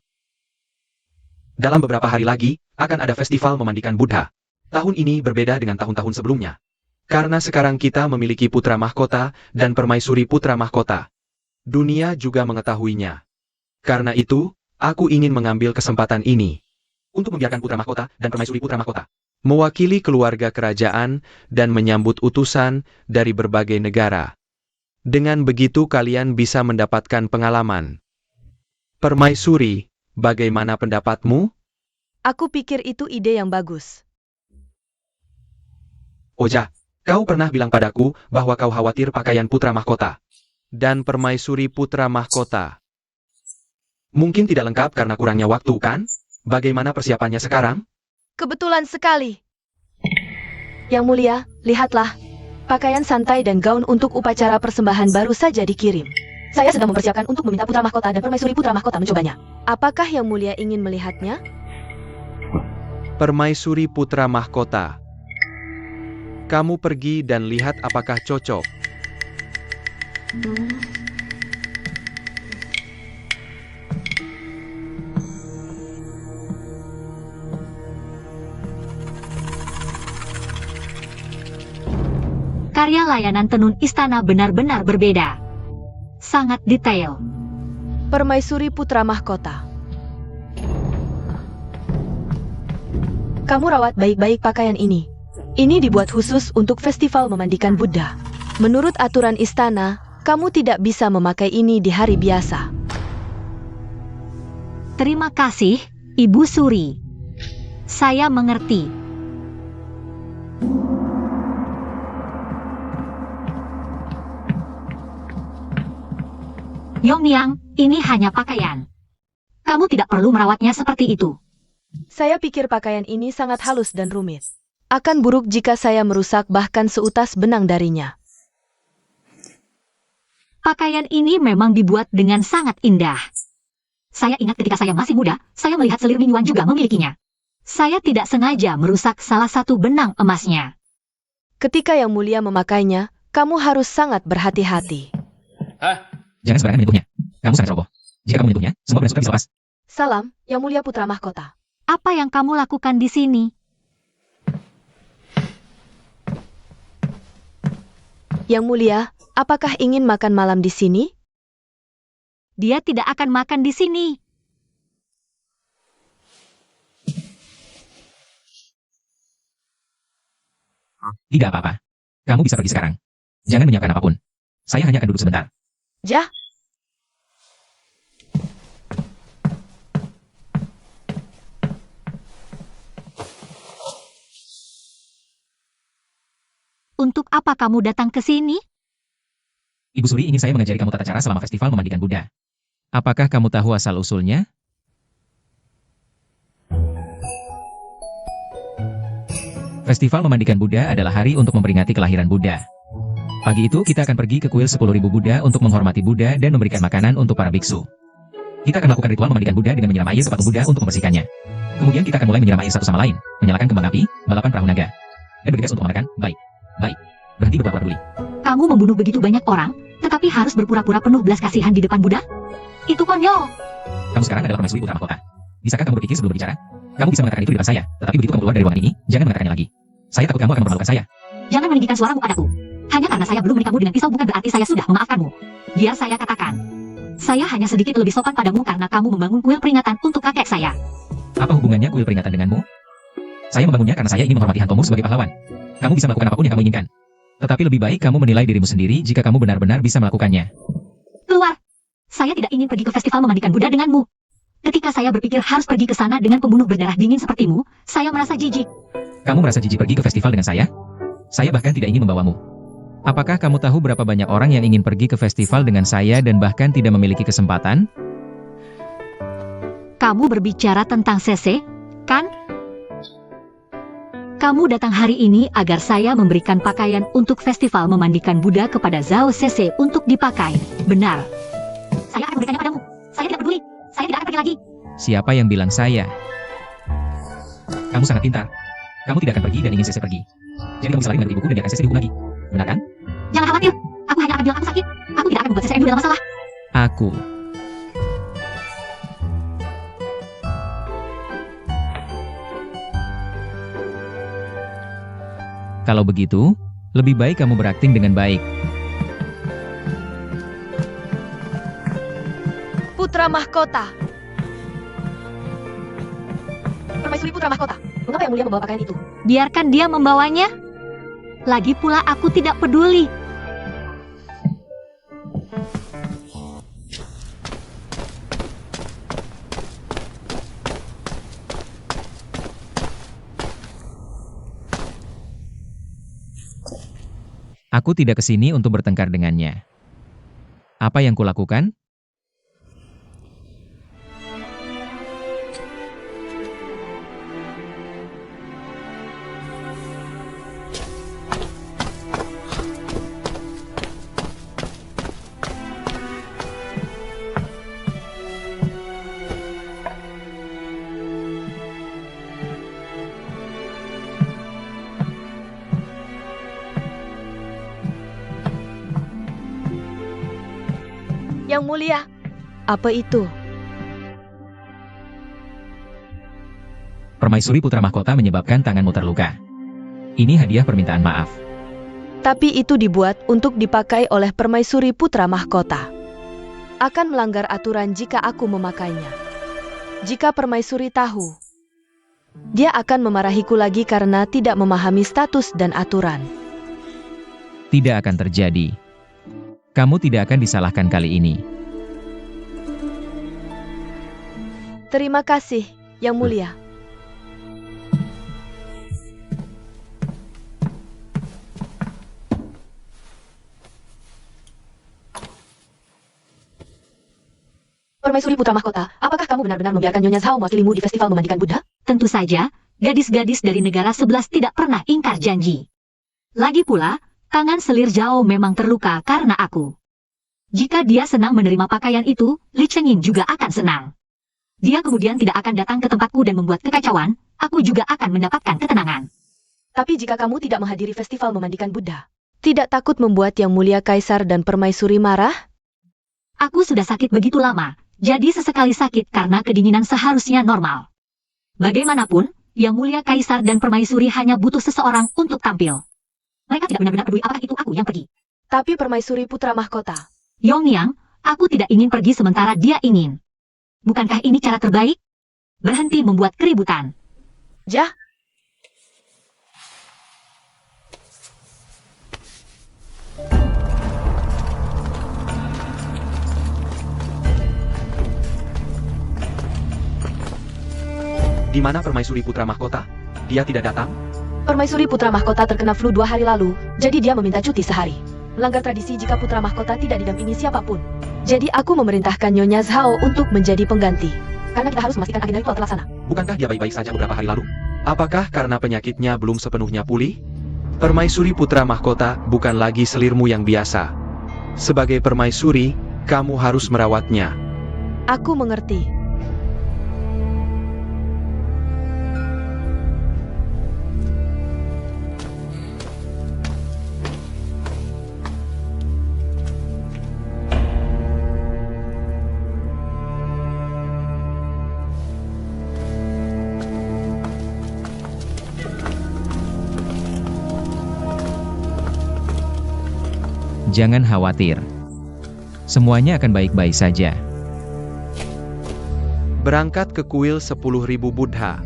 Dalam beberapa hari lagi, akan ada festival memandikan Buddha. Tahun ini berbeda dengan tahun-tahun sebelumnya. Karena sekarang kita memiliki putra mahkota dan permaisuri putra mahkota. Dunia juga mengetahuinya. Karena itu, aku ingin mengambil kesempatan ini untuk membiarkan putra mahkota dan permaisuri putra mahkota mewakili keluarga kerajaan dan menyambut utusan dari berbagai negara. Dengan begitu kalian bisa mendapatkan pengalaman. Permaisuri, bagaimana pendapatmu? Aku pikir itu ide yang bagus. Oja, kau pernah bilang padaku bahwa kau khawatir pakaian putra mahkota dan permaisuri putra mahkota. Mungkin tidak lengkap karena kurangnya waktu, kan? Bagaimana persiapannya sekarang? Kebetulan sekali. Yang Mulia, lihatlah. Pakaian santai dan gaun untuk upacara persembahan baru saja dikirim. Saya sedang mempersiapkan untuk meminta putra mahkota dan permaisuri putra mahkota mencobanya. Apakah Yang Mulia ingin melihatnya? Permaisuri putra mahkota. Kamu pergi dan lihat apakah cocok. Karya layanan tenun istana benar-benar berbeda. Sangat detail. Permaisuri putra mahkota. Kamu rawat baik-baik pakaian ini. Ini dibuat khusus untuk festival memandikan Buddha. Menurut aturan istana, kamu tidak bisa memakai ini di hari biasa. Terima kasih, Ibu Suri. Saya mengerti. Yongyang, ini hanya pakaian. Kamu tidak perlu merawatnya seperti itu. Saya pikir pakaian ini sangat halus dan rumit. Akan buruk jika saya merusak bahkan seutas benang darinya. Pakaian ini memang dibuat dengan sangat indah. Saya ingat ketika saya masih muda, saya melihat selir Mingyuan juga memilikinya. Saya tidak sengaja merusak salah satu benang emasnya. Ketika Yang Mulia memakainya, kamu harus sangat berhati-hati. Jangan sembarangan menyentuhnya. Kamu sangat ceroboh. Jika kamu menyentuhnya, semua benang sutra bisa lepas. Salam, Yang Mulia putra mahkota. Apa yang kamu lakukan di sini? Yang Mulia, apakah ingin makan malam di sini? Dia tidak akan makan di sini. Tidak apa-apa. Kamu bisa pergi sekarang. Jangan menyiapkan apapun. Saya hanya akan duduk sebentar. Jah. Untuk apa kamu datang ke sini? Ibu Suri ingin saya mengajari kamu tata cara selama festival memandikan Buddha. Apakah kamu tahu asal-usulnya? Festival memandikan Buddha adalah hari untuk memperingati kelahiran Buddha. Pagi itu kita akan pergi ke kuil 10.000 Buddha untuk menghormati Buddha dan memberikan makanan untuk para biksu. Kita akan melakukan ritual memandikan Buddha dengan menyiram air ke patung Buddha untuk membersihkannya. Kemudian kita akan mulai menyiram air satu sama lain, menyalakan kembang api, balapan perahu naga, dan bergegas untuk memakan. Baik. Berhenti berpura-pura peduli. Kamu membunuh begitu banyak orang, tetapi harus berpura-pura penuh belas kasihan di depan Buddha? Itu konyol. Kamu sekarang adalah permaisuri putra mahkota. Bisakah kamu berpikir sebelum berbicara? Kamu bisa mengatakan itu di depan saya, tetapi begitu kamu keluar dari ruangan ini, jangan mengatakannya lagi. Saya takut kamu akan mempermalukan saya. Jangan meninggikan suaramu padaku. Hanya karena saya belum menikahmu dengan pisau bukan berarti saya sudah memaafkanmu. Biar saya katakan. Saya hanya sedikit lebih sopan padamu karena kamu membangun kuil peringatan untuk kakek saya. Apa hubungannya kuil peringatan denganmu? Saya membangunnya karena saya ingin menghormati Hantomu sebagai pahlawan. Kamu bisa melakukan apapun yang kamu inginkan. Tetapi lebih baik kamu menilai dirimu sendiri jika kamu benar-benar bisa melakukannya. Keluar. Saya tidak ingin pergi ke festival memandikan Buddha denganmu. Ketika saya berpikir harus pergi ke sana dengan pembunuh berdarah dingin sepertimu, saya merasa jijik. Kamu merasa jijik pergi ke festival dengan saya? Saya bahkan tidak ingin membawamu. Apakah kamu tahu berapa banyak orang yang ingin pergi ke festival dengan saya dan bahkan tidak memiliki kesempatan? Kamu berbicara tentang Sese, kan? Kamu datang hari ini agar saya memberikan pakaian untuk festival memandikan Buddha kepada Zhao Sese untuk dipakai. Benar. Saya akan memberikannya padamu. Saya tidak peduli. Saya tidak akan pergi lagi. Siapa yang bilang saya? Kamu sangat pintar. Kamu tidak akan pergi dan ingin Sese pergi. Jadi kamu bisa lari mengerti buku dan biarkan Sese dihukum lagi. Benar kan? Jangan khawatir. Aku hanya akan bilang aku sakit. Aku tidak akan membuat Sese dalam masalah. Aku. Kalau begitu, lebih baik kamu berakting dengan baik. Putra mahkota. Permaisuri putra mahkota. Mengapa yang mulia membawa pakaian itu? Biarkan dia membawanya. Lagi pula aku tidak peduli. Aku tidak ke sini untuk bertengkar dengannya. Apa yang kulakukan? Yang mulia, apa itu? Permaisuri putra mahkota menyebabkan tanganmu terluka. Ini hadiah permintaan maaf. Tapi itu dibuat untuk dipakai oleh permaisuri putra mahkota. Akan melanggar aturan jika aku memakainya. Jika permaisuri tahu, dia akan memarahiku lagi karena tidak memahami status dan aturan. Tidak akan terjadi. Kamu tidak akan disalahkan kali ini. Terima kasih, Yang Mulia. Permaisuri putra mahkota, apakah kamu benar-benar membiarkan Nyonya Zhao mewakilimu di festival memandikan Buddha? Tentu saja, gadis-gadis dari negara 11 tidak pernah ingkar janji. Lagi pula, tangan selir Zhao memang terluka karena aku. Jika dia senang menerima pakaian itu, Li Chengyin juga akan senang. Dia kemudian tidak akan datang ke tempatku dan membuat kekacauan, aku juga akan mendapatkan ketenangan. Tapi jika kamu tidak menghadiri festival memandikan Buddha, tidak takut membuat Yang Mulia Kaisar dan Permaisuri marah? Aku sudah sakit begitu lama, jadi sesekali sakit karena kedinginan seharusnya normal. Bagaimanapun, Yang Mulia Kaisar dan Permaisuri hanya butuh seseorang untuk tampil. Mereka tidak benar-benar peduli apakah itu aku yang pergi. Tapi Permaisuri putra mahkota. Yongyang, aku tidak ingin pergi sementara dia ingin. Bukankah ini cara terbaik? Berhenti membuat keributan. Jah. Di mana Permaisuri putra mahkota? Dia tidak datang? Permaisuri putra mahkota terkena flu 2 hari lalu, jadi dia meminta cuti sehari. Melanggar tradisi jika putra mahkota tidak didampingi siapapun. Jadi aku memerintahkan Nyonya Zhao untuk menjadi pengganti. Karena kita harus memastikan agenda ritual terlaksana. Bukankah dia baik-baik saja beberapa hari lalu? Apakah karena penyakitnya belum sepenuhnya pulih? Permaisuri putra mahkota bukan lagi selirmu yang biasa. Sebagai permaisuri, kamu harus merawatnya. Aku mengerti. Jangan khawatir. Semuanya akan baik-baik saja. Berangkat ke kuil 10.000 Buddha.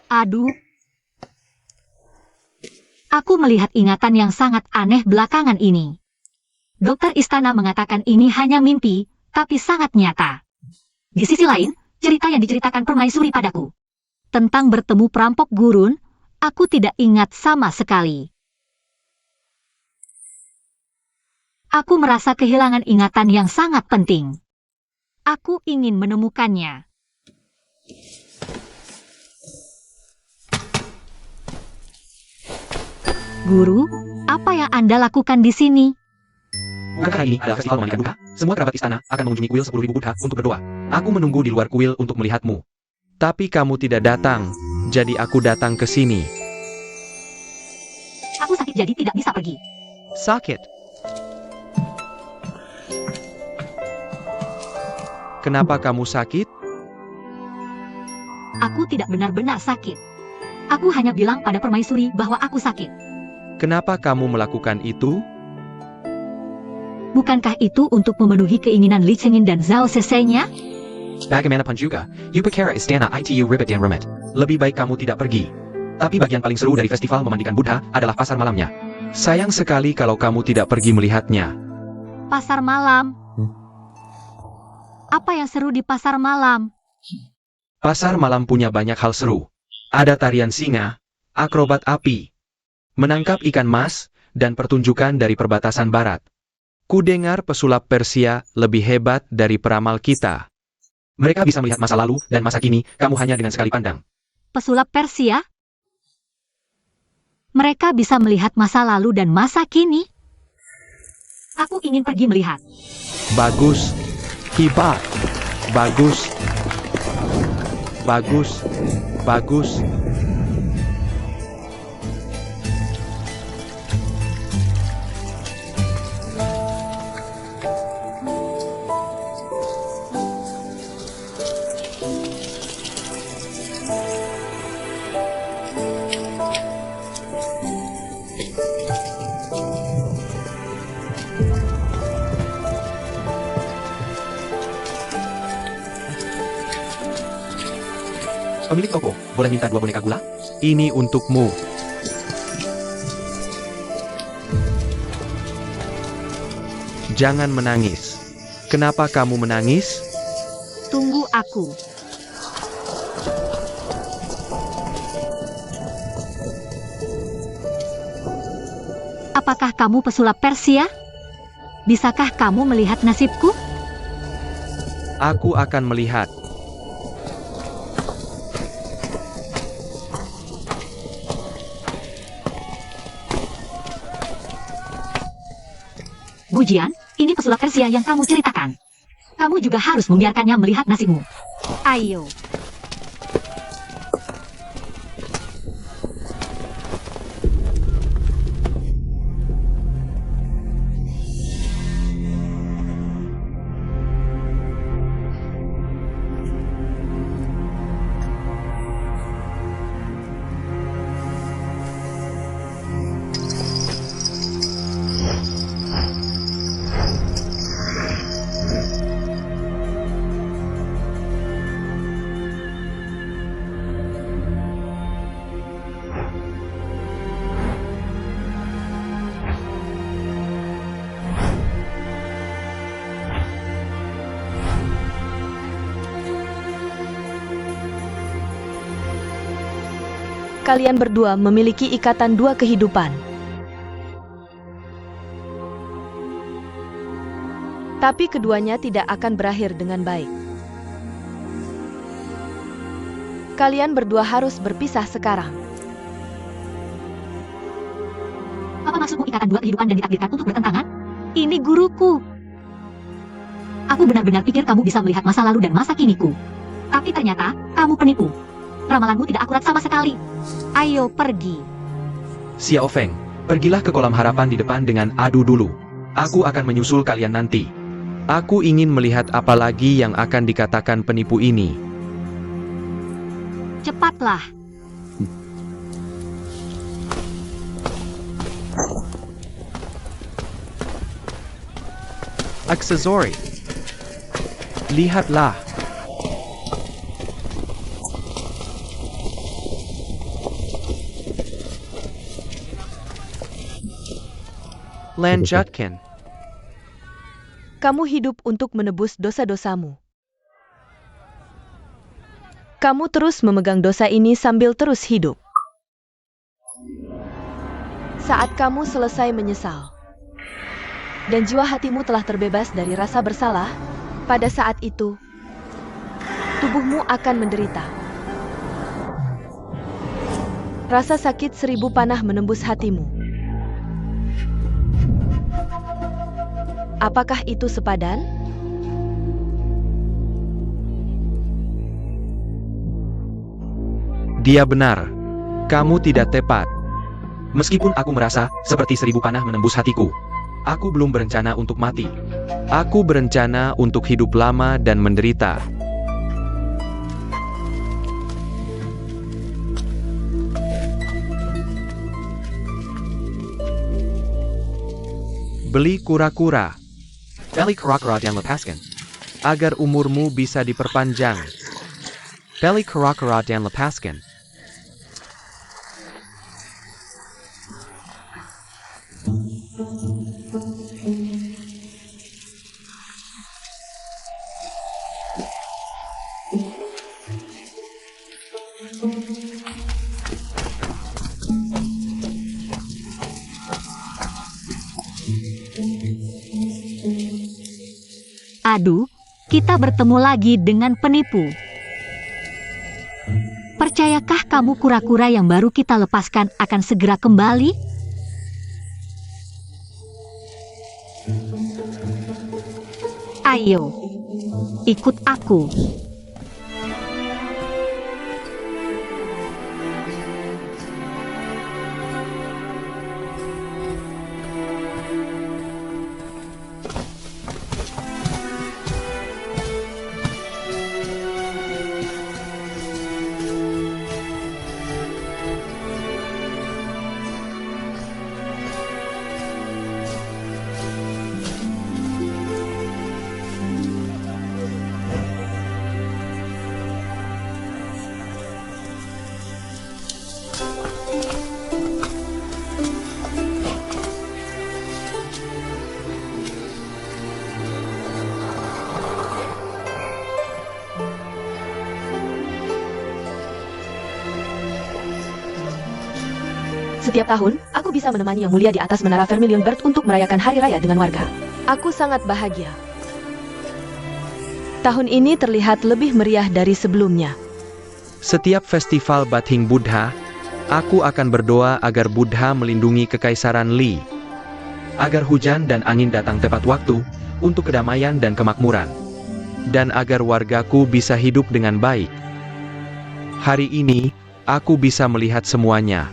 Aduh. Aku melihat ingatan yang sangat aneh belakangan ini. Dokter istana mengatakan ini hanya mimpi, tapi sangat nyata. Di sisi lain, cerita yang diceritakan permaisuri padaku tentang bertemu perampok gurun, aku tidak ingat sama sekali. Aku merasa kehilangan ingatan yang sangat penting. Aku ingin menemukannya. Guru, apa yang Anda lakukan di sini? Bukankah hari ini adalah festival memandikan Buddha? Semua kerabat istana akan mengunjungi kuil 10.000 Buddha untuk berdoa. Aku menunggu di luar kuil untuk melihatmu. Tapi kamu tidak datang, jadi aku datang ke sini. Aku sakit jadi tidak bisa pergi. Sakit. Kenapa kamu sakit? Aku tidak benar-benar sakit. Aku hanya bilang pada permaisuri bahwa aku sakit. Kenapa kamu melakukan itu? Bukankah itu untuk memenuhi keinginan Li Chengin dan Zhao Sesenya? Bagaimanapun juga, Upakara Istana itu ribet dan rumit. Lebih baik kamu tidak pergi. Tapi bagian paling seru dari festival memandikan Buddha adalah pasar malamnya. Sayang sekali kalau kamu tidak pergi melihatnya. Pasar malam. Apa yang seru di pasar malam? Pasar malam punya banyak hal seru. Ada tarian singa, akrobat api, menangkap ikan mas, dan pertunjukan dari perbatasan barat. Kudengar pesulap Persia lebih hebat dari peramal kita. Mereka bisa melihat masa lalu dan masa kini, kamu hanya dengan sekali pandang. Pesulap Persia? Mereka bisa melihat masa lalu dan masa kini? Aku ingin pergi melihat. Bagus. Hebat. Bagus. Bagus. Bagus. Pemilik toko, boleh minta 2 boneka gula? Ini untukmu. Jangan menangis. Kenapa kamu menangis? Tunggu aku. Apakah kamu pesulap Persia? Bisakah kamu melihat nasibku? Aku akan melihat. Bujian, ini pesulap Persia yang kamu ceritakan. Kamu juga harus membiarkannya melihat nasibmu. Ayo. Kalian berdua memiliki ikatan 2 kehidupan. Tapi keduanya tidak akan berakhir dengan baik. Kalian berdua harus berpisah sekarang. Apa maksudmu ikatan dua kehidupan dan ditakdirkan untuk bertentangan? Ini guruku. Aku benar-benar pikir kamu bisa melihat masa lalu dan masa kiniku. Tapi ternyata, kamu penipu. Ramalanmu tidak akurat sama sekali. Ayo pergi. Xiao Feng, pergilah ke kolam harapan di depan dengan Adu dulu. Aku akan menyusul kalian nanti. Aku ingin melihat apa lagi yang akan dikatakan penipu ini. Cepatlah. Aksesori. Lihatlah. Lanjutkan. Kamu hidup untuk menebus dosa-dosamu. Kamu terus memegang dosa ini sambil terus hidup. Saat kamu selesai menyesal, dan jiwa hatimu telah terbebas dari rasa bersalah, pada saat itu, tubuhmu akan menderita. Rasa sakit 1000 panah menembus hatimu. Apakah itu sepadan? Dia benar. Kamu tidak tepat. Meskipun aku merasa seperti 1000 panah menembus hatiku, aku belum berencana untuk mati. Aku berencana untuk hidup lama dan menderita. Beli kura-kura. Beli kura-kura dan lepaskan. Agar umurmu bisa diperpanjang. Beli kura-kura dan lepaskan. Aduh, kita bertemu lagi dengan penipu. Percayakah kamu kura-kura yang baru kita lepaskan akan segera kembali? Ayo, ikut aku. Setiap tahun, aku bisa menemani Yang Mulia di atas menara Vermilion Bird untuk merayakan hari raya dengan warga. Aku sangat bahagia. Tahun ini terlihat lebih meriah dari sebelumnya. Setiap festival Bathing Buddha, aku akan berdoa agar Buddha melindungi Kekaisaran Li. Agar hujan dan angin datang tepat waktu, untuk kedamaian dan kemakmuran. Dan agar wargaku bisa hidup dengan baik. Hari ini, aku bisa melihat semuanya.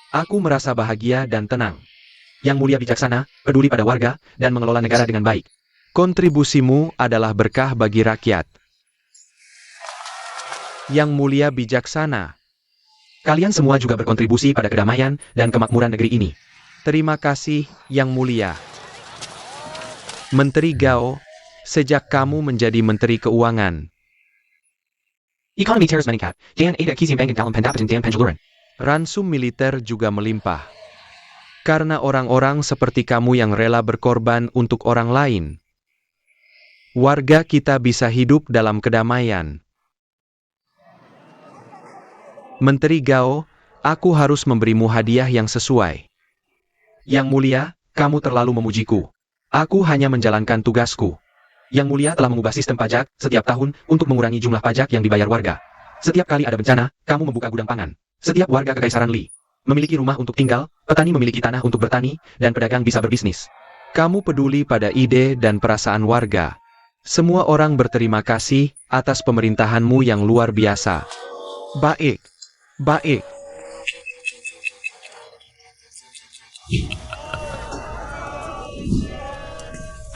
Aku merasa bahagia dan tenang. Yang Mulia bijaksana, peduli pada warga, dan mengelola negara dengan baik. Kontribusimu adalah berkah bagi rakyat. Yang Mulia bijaksana. Kalian semua juga berkontribusi pada kedamaian dan kemakmuran negeri ini. Terima kasih, Yang Mulia. Menteri Gao, sejak kamu menjadi Menteri Keuangan. Economy terus meningkat, dan ada keseimbangan dalam pendapatan dan pengeluaran. Ransum militer juga melimpah. Karena orang-orang seperti kamu yang rela berkorban untuk orang lain. Warga kita bisa hidup dalam kedamaian. Menteri Gao, aku harus memberimu hadiah yang sesuai. Yang Mulia, kamu terlalu memujiku. Aku hanya menjalankan tugasku. Yang Mulia telah mengubah sistem pajak setiap tahun untuk mengurangi jumlah pajak yang dibayar warga. Setiap kali ada bencana, kamu membuka gudang pangan. Setiap warga Kekaisaran Li memiliki rumah untuk tinggal, petani memiliki tanah untuk bertani, dan pedagang bisa berbisnis. Kamu peduli pada ide dan perasaan warga. Semua orang berterima kasih atas pemerintahanmu yang luar biasa. Baik. Baik.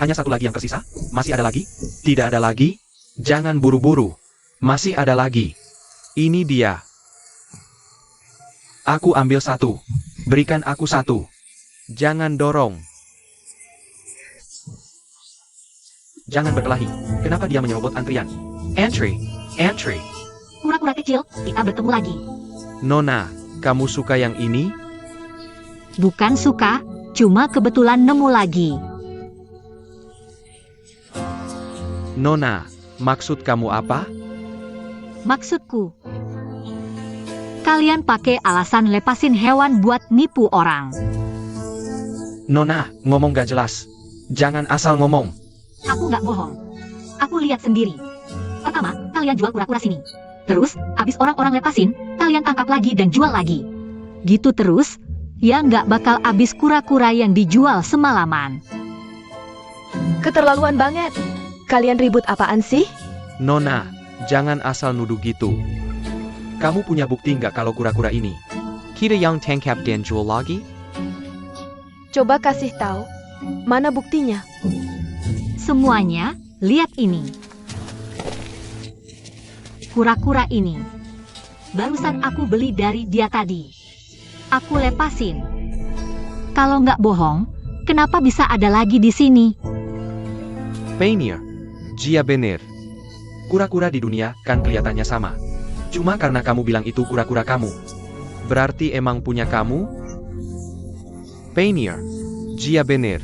Hanya satu lagi yang tersisa? Masih ada lagi? Tidak ada lagi? Jangan buru-buru. Masih ada lagi. Ini dia. Aku ambil satu. Berikan aku satu. Jangan dorong. Jangan berkelahi. Kenapa dia menyerobot antrian? Entry. Entry. Kura-kura kecil, kita bertemu lagi. Nona, kamu suka yang ini? Bukan suka, cuma kebetulan nemu lagi. Nona, maksud kamu apa? Maksudku, kalian pakai alasan lepasin hewan buat nipu orang. Nona, ngomong gak jelas. Jangan asal ngomong. Aku nggak bohong. Aku lihat sendiri. Pertama, kalian jual kura-kura sini. Terus, habis orang-orang lepasin, kalian tangkap lagi dan jual lagi. Gitu terus, ya nggak bakal habis kura-kura yang dijual semalaman. Keterlaluan banget. Kalian ribut apaan sih? Nona, jangan asal nuduh gitu. Kamu punya bukti nggak kalau kura-kura ini? Kita yang tangkap dan jual lagi? Coba kasih tahu. Mana buktinya? Semuanya, lihat ini. Kura-kura ini. Barusan aku beli dari dia tadi. Aku lepasin. Kalau nggak bohong, kenapa bisa ada lagi di sini? Painter. Jia bener. Kura-kura di dunia kan kelihatannya sama. Cuma karena kamu bilang itu kura-kura kamu. Berarti emang punya kamu? Painter. Jia bener.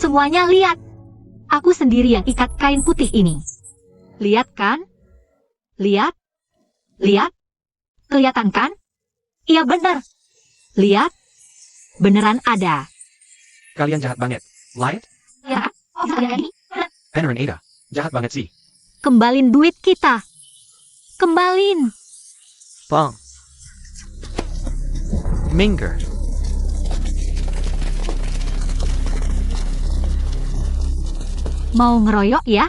Semuanya lihat. Aku sendiri yang ikat kain putih ini. Lihat kan? Lihat? Lihat? Kelihatan kan? Iya benar. Lihat? Beneran ada. Kalian jahat banget. Light? Ya, ini. Penner and Ada. Jahat banget sih. Kembalin duit kita. Kembalin. Bang. Minger. Mau ngeroyok ya?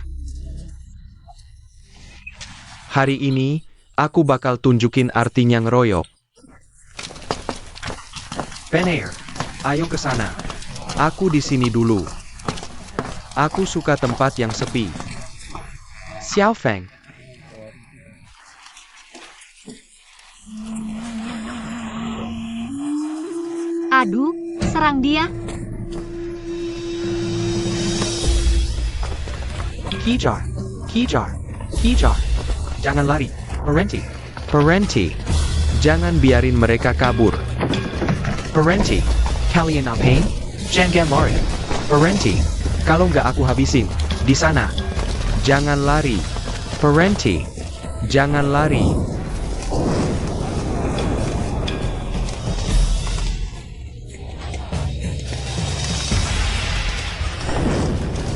Hari ini, aku bakal tunjukin artinya ngeroyok. Penner, ayo ke sana. Aku di sini dulu. Aku suka tempat yang sepi. Xiao Feng. Aduh, serang dia. Kijar. Kijar. Kijar. Jangan lari. Parenti. Parenti. Jangan biarin mereka kabur. Parenti. Kalian ngapain? Jangan lari. Parenti. Kalau nggak aku habisin. Di sana. Jangan lari. Parenti. Jangan lari.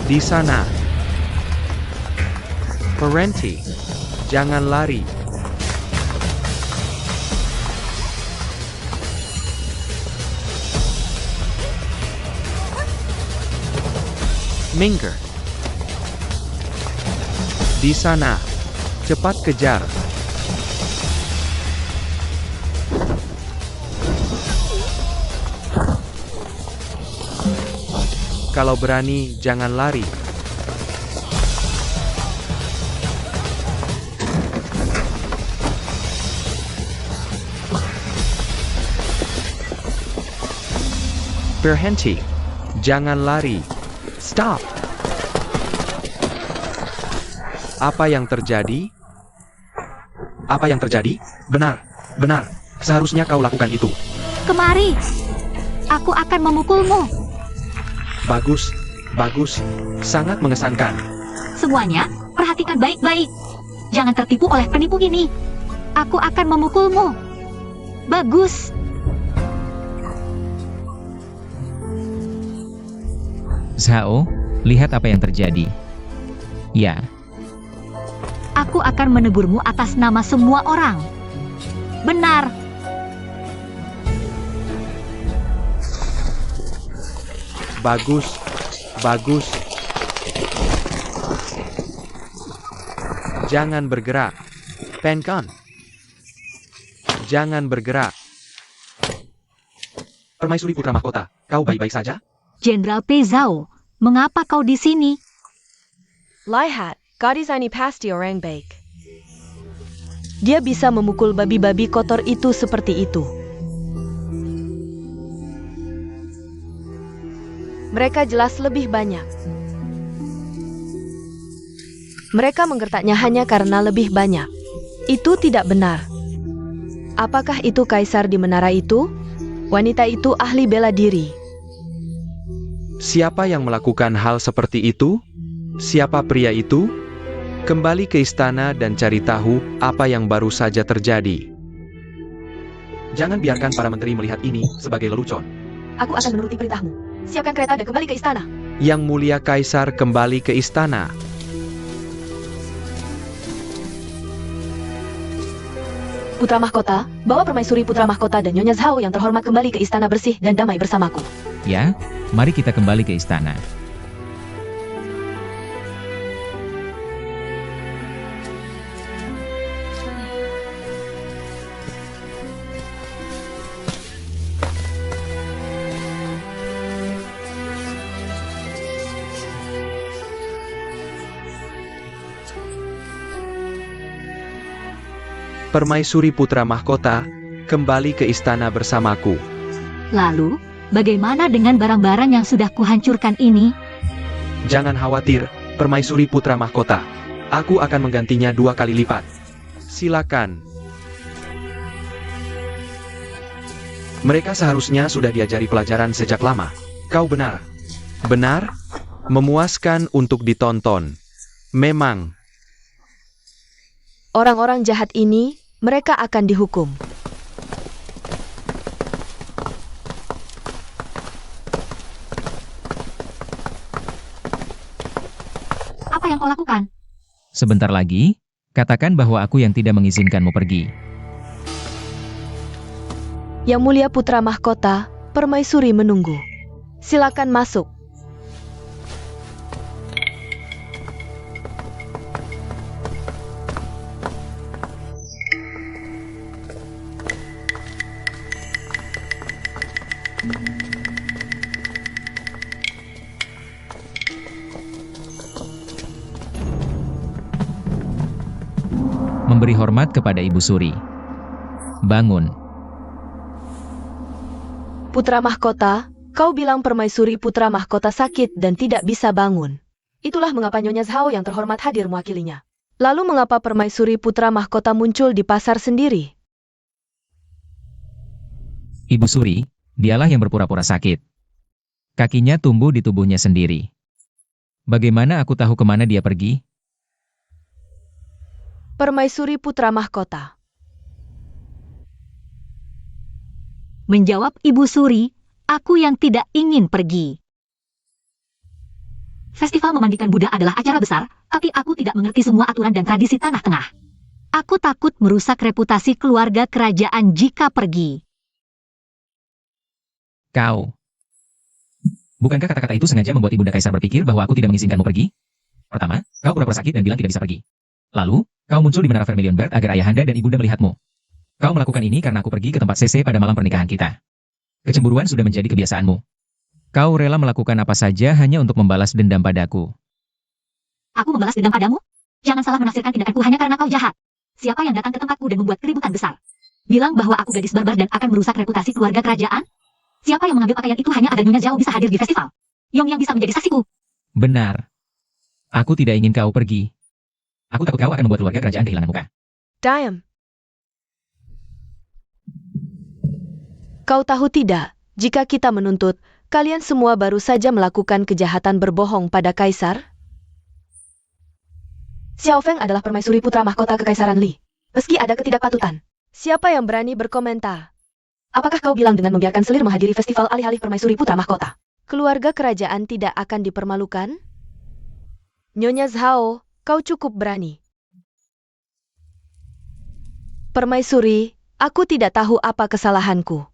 Di sana. Parenti. Jangan lari. Minger. Di sana. Cepat kejar. Kalau berani, jangan lari. Berhenti. Jangan lari. Stop. Apa yang terjadi? Apa yang terjadi? Benar. Benar. Seharusnya kau lakukan itu. Kemari. Aku akan memukulmu. Bagus. Bagus. Sangat mengesankan. Semuanya, perhatikan baik-baik. Jangan tertipu oleh penipu ini. Aku akan memukulmu. Bagus. Zhao, lihat apa yang terjadi. Ya, Aku akan meneburmu atas nama semua orang. Benar. Bagus, bagus. Jangan bergerak. Pencon. Jangan bergerak. Permaisuri Putra Mahkota, kau baik-baik saja? Jenderal Pei Zhao, mengapa kau di sini? Lihat, gadis ini pasti orang baik. Dia bisa memukul babi-babi kotor itu seperti itu. Mereka jelas lebih banyak. Mereka menggertaknya hanya karena lebih banyak. Itu tidak benar. Apakah itu kaisar di menara itu? Wanita itu ahli bela diri. Siapa yang melakukan hal seperti itu? Siapa pria itu? Kembali ke istana dan cari tahu apa yang baru saja terjadi. Jangan biarkan para menteri melihat ini sebagai lelucon. Aku akan menuruti perintahmu. Siapkan kereta dan kembali ke istana. Yang mulia kaisar kembali ke istana. Putra Mahkota, bawa Permaisuri Putra Mahkota dan Nyonya Zhao yang terhormat kembali ke istana bersih dan damai bersamaku. ya, mari kita kembali ke istana. Permaisuri Putra Mahkota, kembali ke istana bersamaku. Lalu, bagaimana dengan barang-barang yang sudah kuhancurkan ini? Jangan khawatir, Permaisuri Putra Mahkota. Aku akan menggantinya 2 kali lipat. Silakan. Mereka seharusnya sudah diajari pelajaran sejak lama. Kau benar. Benar? Memuaskan untuk ditonton. Memang. Orang-orang jahat ini, mereka akan dihukum. Apa yang kau lakukan? Sebentar lagi, katakan bahwa aku yang tidak mengizinkanmu pergi. Yang mulia Putra Mahkota, Permaisuri menunggu. Silakan masuk. Memberi hormat kepada Ibu Suri. Bangun. Putra Mahkota, kau bilang Permaisuri Putra Mahkota sakit dan tidak bisa bangun. Itulah mengapa Nyonya Zhao yang terhormat hadir mewakilinya. Lalu mengapa Permaisuri Putra Mahkota muncul di pasar sendiri? Ibu Suri, dialah yang berpura-pura sakit. Kakinya tumbuh di tubuhnya sendiri. Bagaimana aku tahu kemana dia pergi? Permaisuri Putra Mahkota. Menjawab Ibu Suri, aku yang tidak ingin pergi. Festival memandikan Buddha adalah acara besar, tapi aku tidak mengerti semua aturan dan tradisi Tanah Tengah. Aku takut merusak reputasi keluarga kerajaan jika pergi. Kau. Bukankah kata-kata itu sengaja membuat Ibunda Kaisar berpikir bahwa aku tidak mengizinkanmu pergi? Pertama, kau pura-pura sakit dan bilang tidak bisa pergi. Lalu, kau muncul di Menara Vermilion Bird agar ayahanda dan ibunda melihatmu. Kau melakukan ini karena aku pergi ke tempat CC pada malam pernikahan kita. Kecemburuan sudah menjadi kebiasaanmu. Kau rela melakukan apa saja hanya untuk membalas dendam padaku. Aku membalas dendam padamu? Jangan salah menafsirkan tindakanku hanya karena kau jahat. Siapa yang datang ke tempatku dan membuat keributan besar? Bilang bahwa aku gadis barbar dan akan merusak reputasi keluarga kerajaan? Siapa yang mengambil pakaian itu hanya agar Nyonya Zhao bisa hadir di festival? Yong yang bisa menjadi saksiku. Benar. Aku tidak ingin kau pergi. Aku takut kau akan membuat keluarga kerajaan kehilangan muka. Diam. Kau tahu tidak, jika kita menuntut, kalian semua baru saja melakukan kejahatan berbohong pada Kaisar? Xiao Feng adalah Permaisuri Putra Mahkota Kekaisaran Li. Meski ada ketidakpatutan, siapa yang berani berkomentar? Apakah kau bilang dengan membiarkan selir menghadiri festival alih-alih Permaisuri Putra Mahkota? Keluarga kerajaan tidak akan dipermalukan? Nyonya Zhao, kau cukup berani. Permaisuri, aku tidak tahu apa kesalahanku.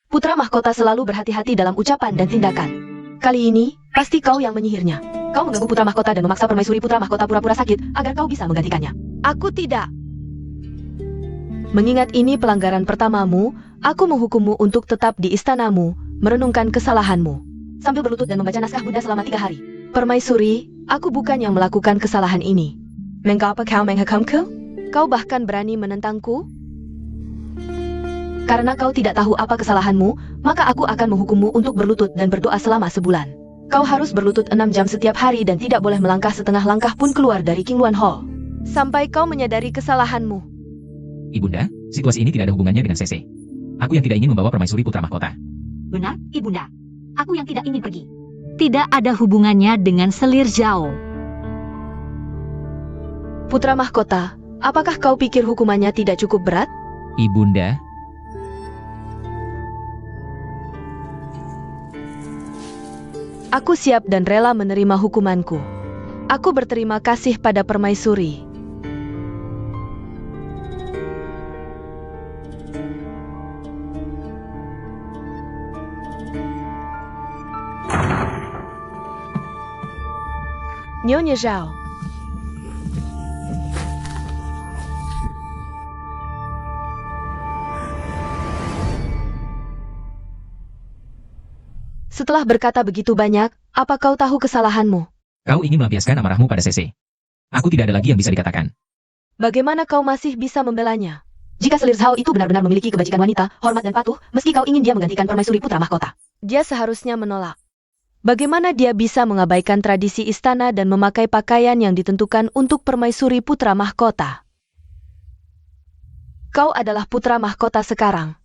Putra mahkota selalu berhati-hati dalam ucapan dan tindakan. Kali ini, pasti kau yang menyihirnya. Kau mengganggu putra mahkota dan memaksa permaisuri putra mahkota pura-pura sakit agar kau bisa menggantikannya. Aku tidak. Mengingat ini pelanggaran pertamamu, aku menghukummu untuk tetap di istanamu, merenungkan kesalahanmu, sambil berlutut dan membaca naskah Buddha selama 3 hari. Permaisuri, aku bukan yang melakukan kesalahan ini. Mengapa kau menghukumku? Kau bahkan berani menentangku? Karena kau tidak tahu apa kesalahanmu, maka aku akan menghukummu untuk berlutut dan berdoa selama sebulan. Kau harus berlutut 6 jam setiap hari dan tidak boleh melangkah setengah langkah pun keluar dari Qingluan Hall. Sampai kau menyadari kesalahanmu. Ibunda, situasi ini tidak ada hubungannya dengan CC. Aku yang tidak ingin membawa permaisuri putra mahkota. Benar, Ibunda. Aku yang tidak ingin pergi. Tidak ada hubungannya dengan selir Zhao. Putra mahkota, apakah kau pikir hukumannya tidak cukup berat? Ibunda, Aku siap dan rela menerima hukumanku. Aku berterima kasih pada permaisuri. Nyonya Zhao. Setelah berkata begitu banyak, apa kau tahu kesalahanmu? kau ingin melampiaskan amarahmu pada CC. Aku tidak ada lagi yang bisa dikatakan. Bagaimana kau masih bisa membelanya? Jika selir Zhao itu benar-benar memiliki kebajikan wanita, hormat dan patuh, meski kau ingin dia menggantikan permaisuri putra mahkota, dia seharusnya menolak. Bagaimana dia bisa mengabaikan tradisi istana dan memakai pakaian yang ditentukan untuk permaisuri putra mahkota? Kau adalah putra mahkota sekarang.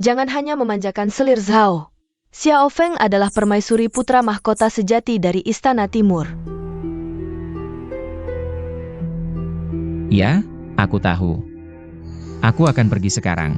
Jangan hanya memanjakan selir Zhao. Xiao Feng adalah permaisuri putra mahkota sejati dari Istana Timur. Ya, aku tahu. Aku akan pergi sekarang.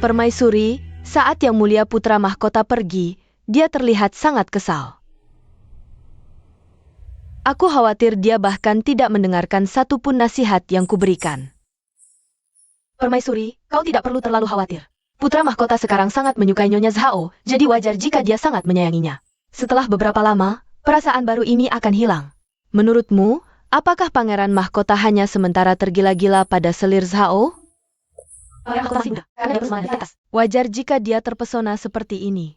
Permaisuri, saat Yang Mulia Putra Mahkota pergi, dia terlihat sangat kesal. Aku khawatir dia bahkan tidak mendengarkan satupun nasihat yang kuberikan. Permaisuri, kau tidak perlu terlalu khawatir. Putra Mahkota sekarang sangat menyukai Nyonya Zhao, jadi wajar jika dia sangat menyayanginya. Setelah beberapa lama, perasaan baru ini akan hilang. Menurutmu, apakah Pangeran Mahkota hanya sementara tergila-gila pada selir Zhao? Pangeran Mahkota masih muda, karena dia bersemangat di atas. Wajar jika dia terpesona seperti ini.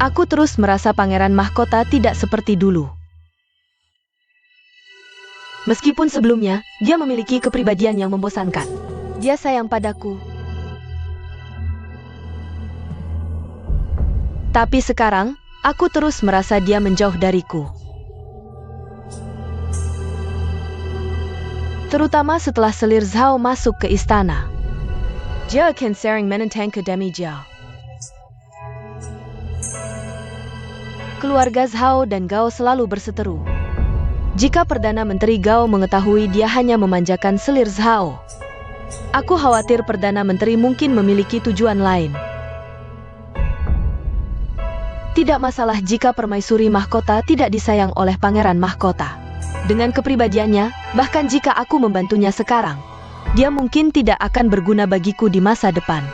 Aku terus merasa Pangeran Mahkota tidak seperti dulu. Meskipun sebelumnya, dia memiliki kepribadian yang membosankan. Dia sayang padaku. Tapi sekarang, aku terus merasa dia menjauh dariku. Terutama setelah selir Zhao masuk ke istana. Dia akan sering menentang ke demi Jiao. Keluarga Zhao dan Gao selalu berseteru. Jika Perdana Menteri Gao mengetahui dia hanya memanjakan selir Zhao, aku khawatir Perdana Menteri mungkin memiliki tujuan lain. Tidak masalah jika permaisuri mahkota tidak disayang oleh Pangeran Mahkota. Dengan kepribadiannya, bahkan jika aku membantunya sekarang, dia mungkin tidak akan berguna bagiku di masa depan.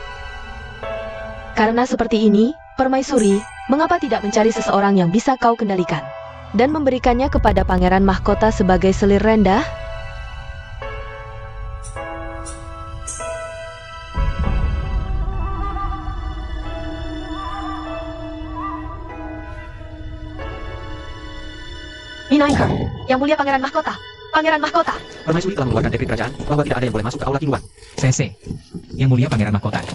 Karena seperti ini, permaisuri, mengapa tidak mencari seseorang yang bisa kau kendalikan dan memberikannya kepada Pangeran Mahkota sebagai selir rendah? Minaikar, Yang Mulia Pangeran Mahkota, Pangeran Mahkota. Permaisuri telah mengeluarkan dekret kerajaan bahwa tidak ada yang boleh masuk ke aula Qingluan. CC, Yang Mulia Pangeran Mahkota.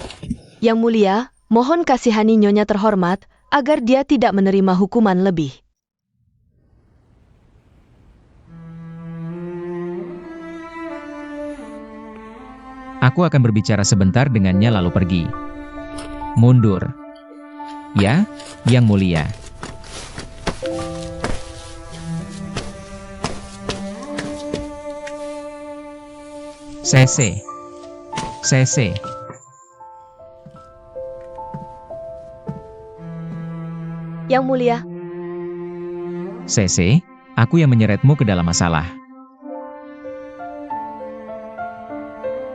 Yang Mulia, Mohon kasihani Nyonya terhormat agar dia tidak menerima hukuman lebih. Aku akan berbicara sebentar dengannya lalu pergi. Mundur. Ya, Yang Mulia. CC. CC. Yang Mulia, CC, aku yang menyeretmu ke dalam masalah.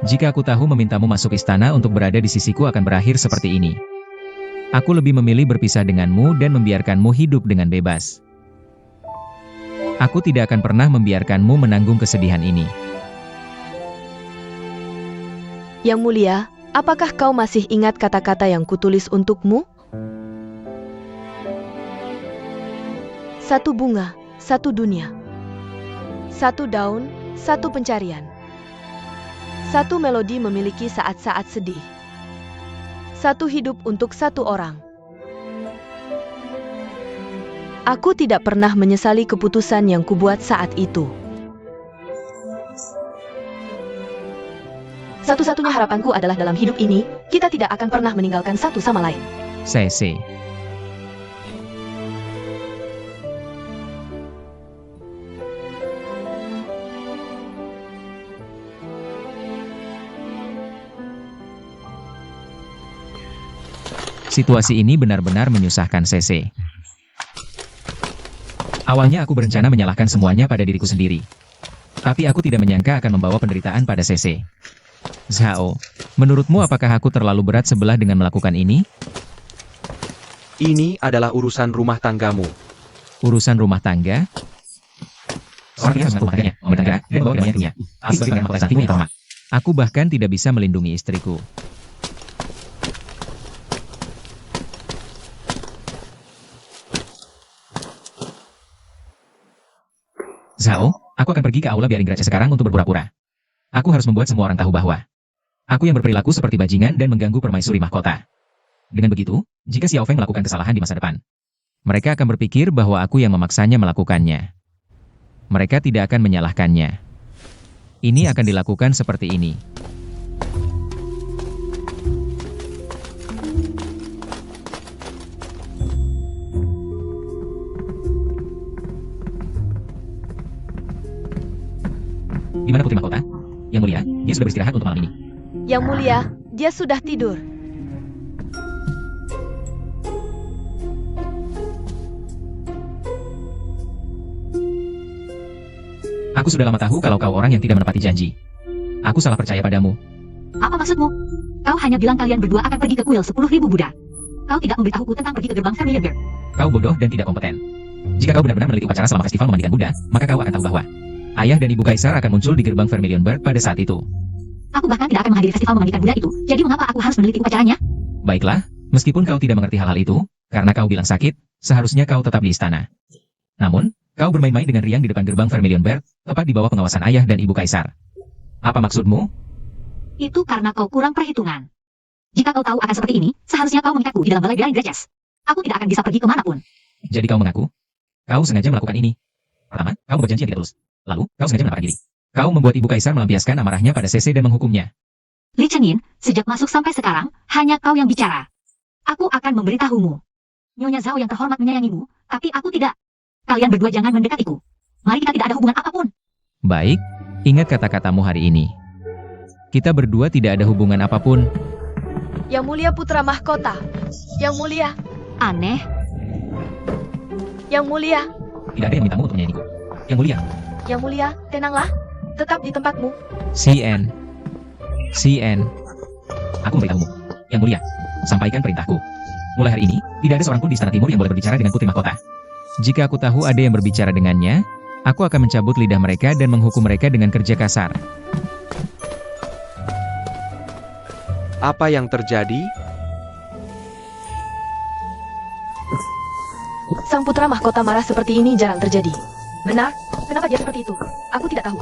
Jika aku tahu memintamu masuk istana untuk berada di sisiku akan berakhir seperti ini. Aku lebih memilih berpisah denganmu dan membiarkanmu hidup dengan bebas. Aku tidak akan pernah membiarkanmu menanggung kesedihan ini. Yang Mulia, apakah kau masih ingat kata-kata yang kutulis untukmu? Satu bunga, satu dunia. Satu daun, satu pencarian. Satu melodi memiliki saat-saat sedih. Satu hidup untuk satu orang. Aku tidak pernah menyesali keputusan yang kubuat saat itu. Satu-satunya harapanku adalah dalam hidup ini, kita tidak akan pernah meninggalkan satu sama lain. CC. Situasi ini benar-benar menyusahkan CC. Awalnya aku berencana menyalahkan semuanya pada diriku sendiri. Tapi aku tidak menyangka akan membawa penderitaan pada CC. Zhao, menurutmu apakah aku terlalu berat sebelah dengan melakukan ini? Ini adalah urusan rumah tanggamu. Urusan rumah tangga? Orang yang harus mengaku tangganya, membertangga, dan membawa kedamaian dunia. Tapi sebagai mahkota saktimu yang terhormat. Aku bahkan tidak bisa melindungi istriku. Zhao, aku akan pergi ke aula Biaringraja sekarang untuk berpura-pura. Aku harus membuat semua orang tahu bahwa aku yang berperilaku seperti bajingan dan mengganggu permaisuri mahkota. Dengan begitu, jika Xiao Feng melakukan kesalahan di masa depan, mereka akan berpikir bahwa aku yang memaksanya melakukannya. Mereka tidak akan menyalahkannya. Ini akan dilakukan seperti ini. Di mana Putri Mahkota? Yang Mulia, dia sudah beristirahat untuk malam ini. Yang Mulia, dia sudah tidur. Aku sudah lama tahu kalau kau orang yang tidak menepati janji. Aku salah percaya padamu. Apa maksudmu? Kau hanya bilang kalian berdua akan pergi ke kuil 10.000 Buddha. Kau tidak memberitahuku tentang pergi ke gerbang Vermilion Bear. Kau bodoh dan tidak kompeten. Jika kau benar-benar meneliti upacara selama festival memandikan Buddha, maka kau akan tahu bahwa ayah dan ibu kaisar akan muncul di gerbang Vermilion Bear pada saat itu. Aku bahkan tidak akan menghadiri festival memandikan Buddha itu. Jadi mengapa aku harus meneliti upacaranya? Baiklah, meskipun kau tidak mengerti hal-hal itu, karena kau bilang sakit, seharusnya kau tetap di istana. Namun, kau bermain-main dengan riang di depan gerbang Vermilion Bear, tepat di bawah pengawasan ayah dan ibu kaisar. Apa maksudmu? Itu karena kau kurang perhitungan. Jika kau tahu akan seperti ini, seharusnya kau mengikatku di dalam balai Biaringrajas. Aku tidak akan bisa pergi kemanapun. Jadi kau mengaku? Kau sengaja melakukan ini. Pertama, kau berjanji yang tidak tulus. Lalu, kau sengaja menampakkan diri. Kau membuat ibu kaisar melampiaskan amarahnya pada CC dan menghukumnya. Li Chengyin, sejak masuk sampai sekarang, hanya kau yang bicara. Aku akan memberitahumu. Nyonya Zhao yang terhormat menyayangimu, tapi aku tidak. Kalian berdua jangan mendekatiku. Mari kita tidak ada hubungan apapun. Baik, ingat kata-katamu hari ini. Kita berdua tidak ada hubungan apapun. Yang Mulia Putra Mahkota. Yang Mulia. Aneh. Yang Mulia. Tidak ada yang mintamu untuk menyayangiku. Yang Mulia. Yang Mulia, tenanglah. Tetap di tempatmu. CN. Aku memberitahumu. Yang Mulia, sampaikan perintahku. Mulai hari ini, tidak ada seorang pun di Istana Timur yang boleh berbicara dengan Putri Mahkota. Jika aku tahu ada yang berbicara dengannya, aku akan mencabut lidah mereka dan menghukum mereka dengan kerja kasar. Apa yang terjadi? Sang putra mahkota marah seperti ini jarang terjadi. Benar? Kenapa dia seperti itu? Aku tidak tahu.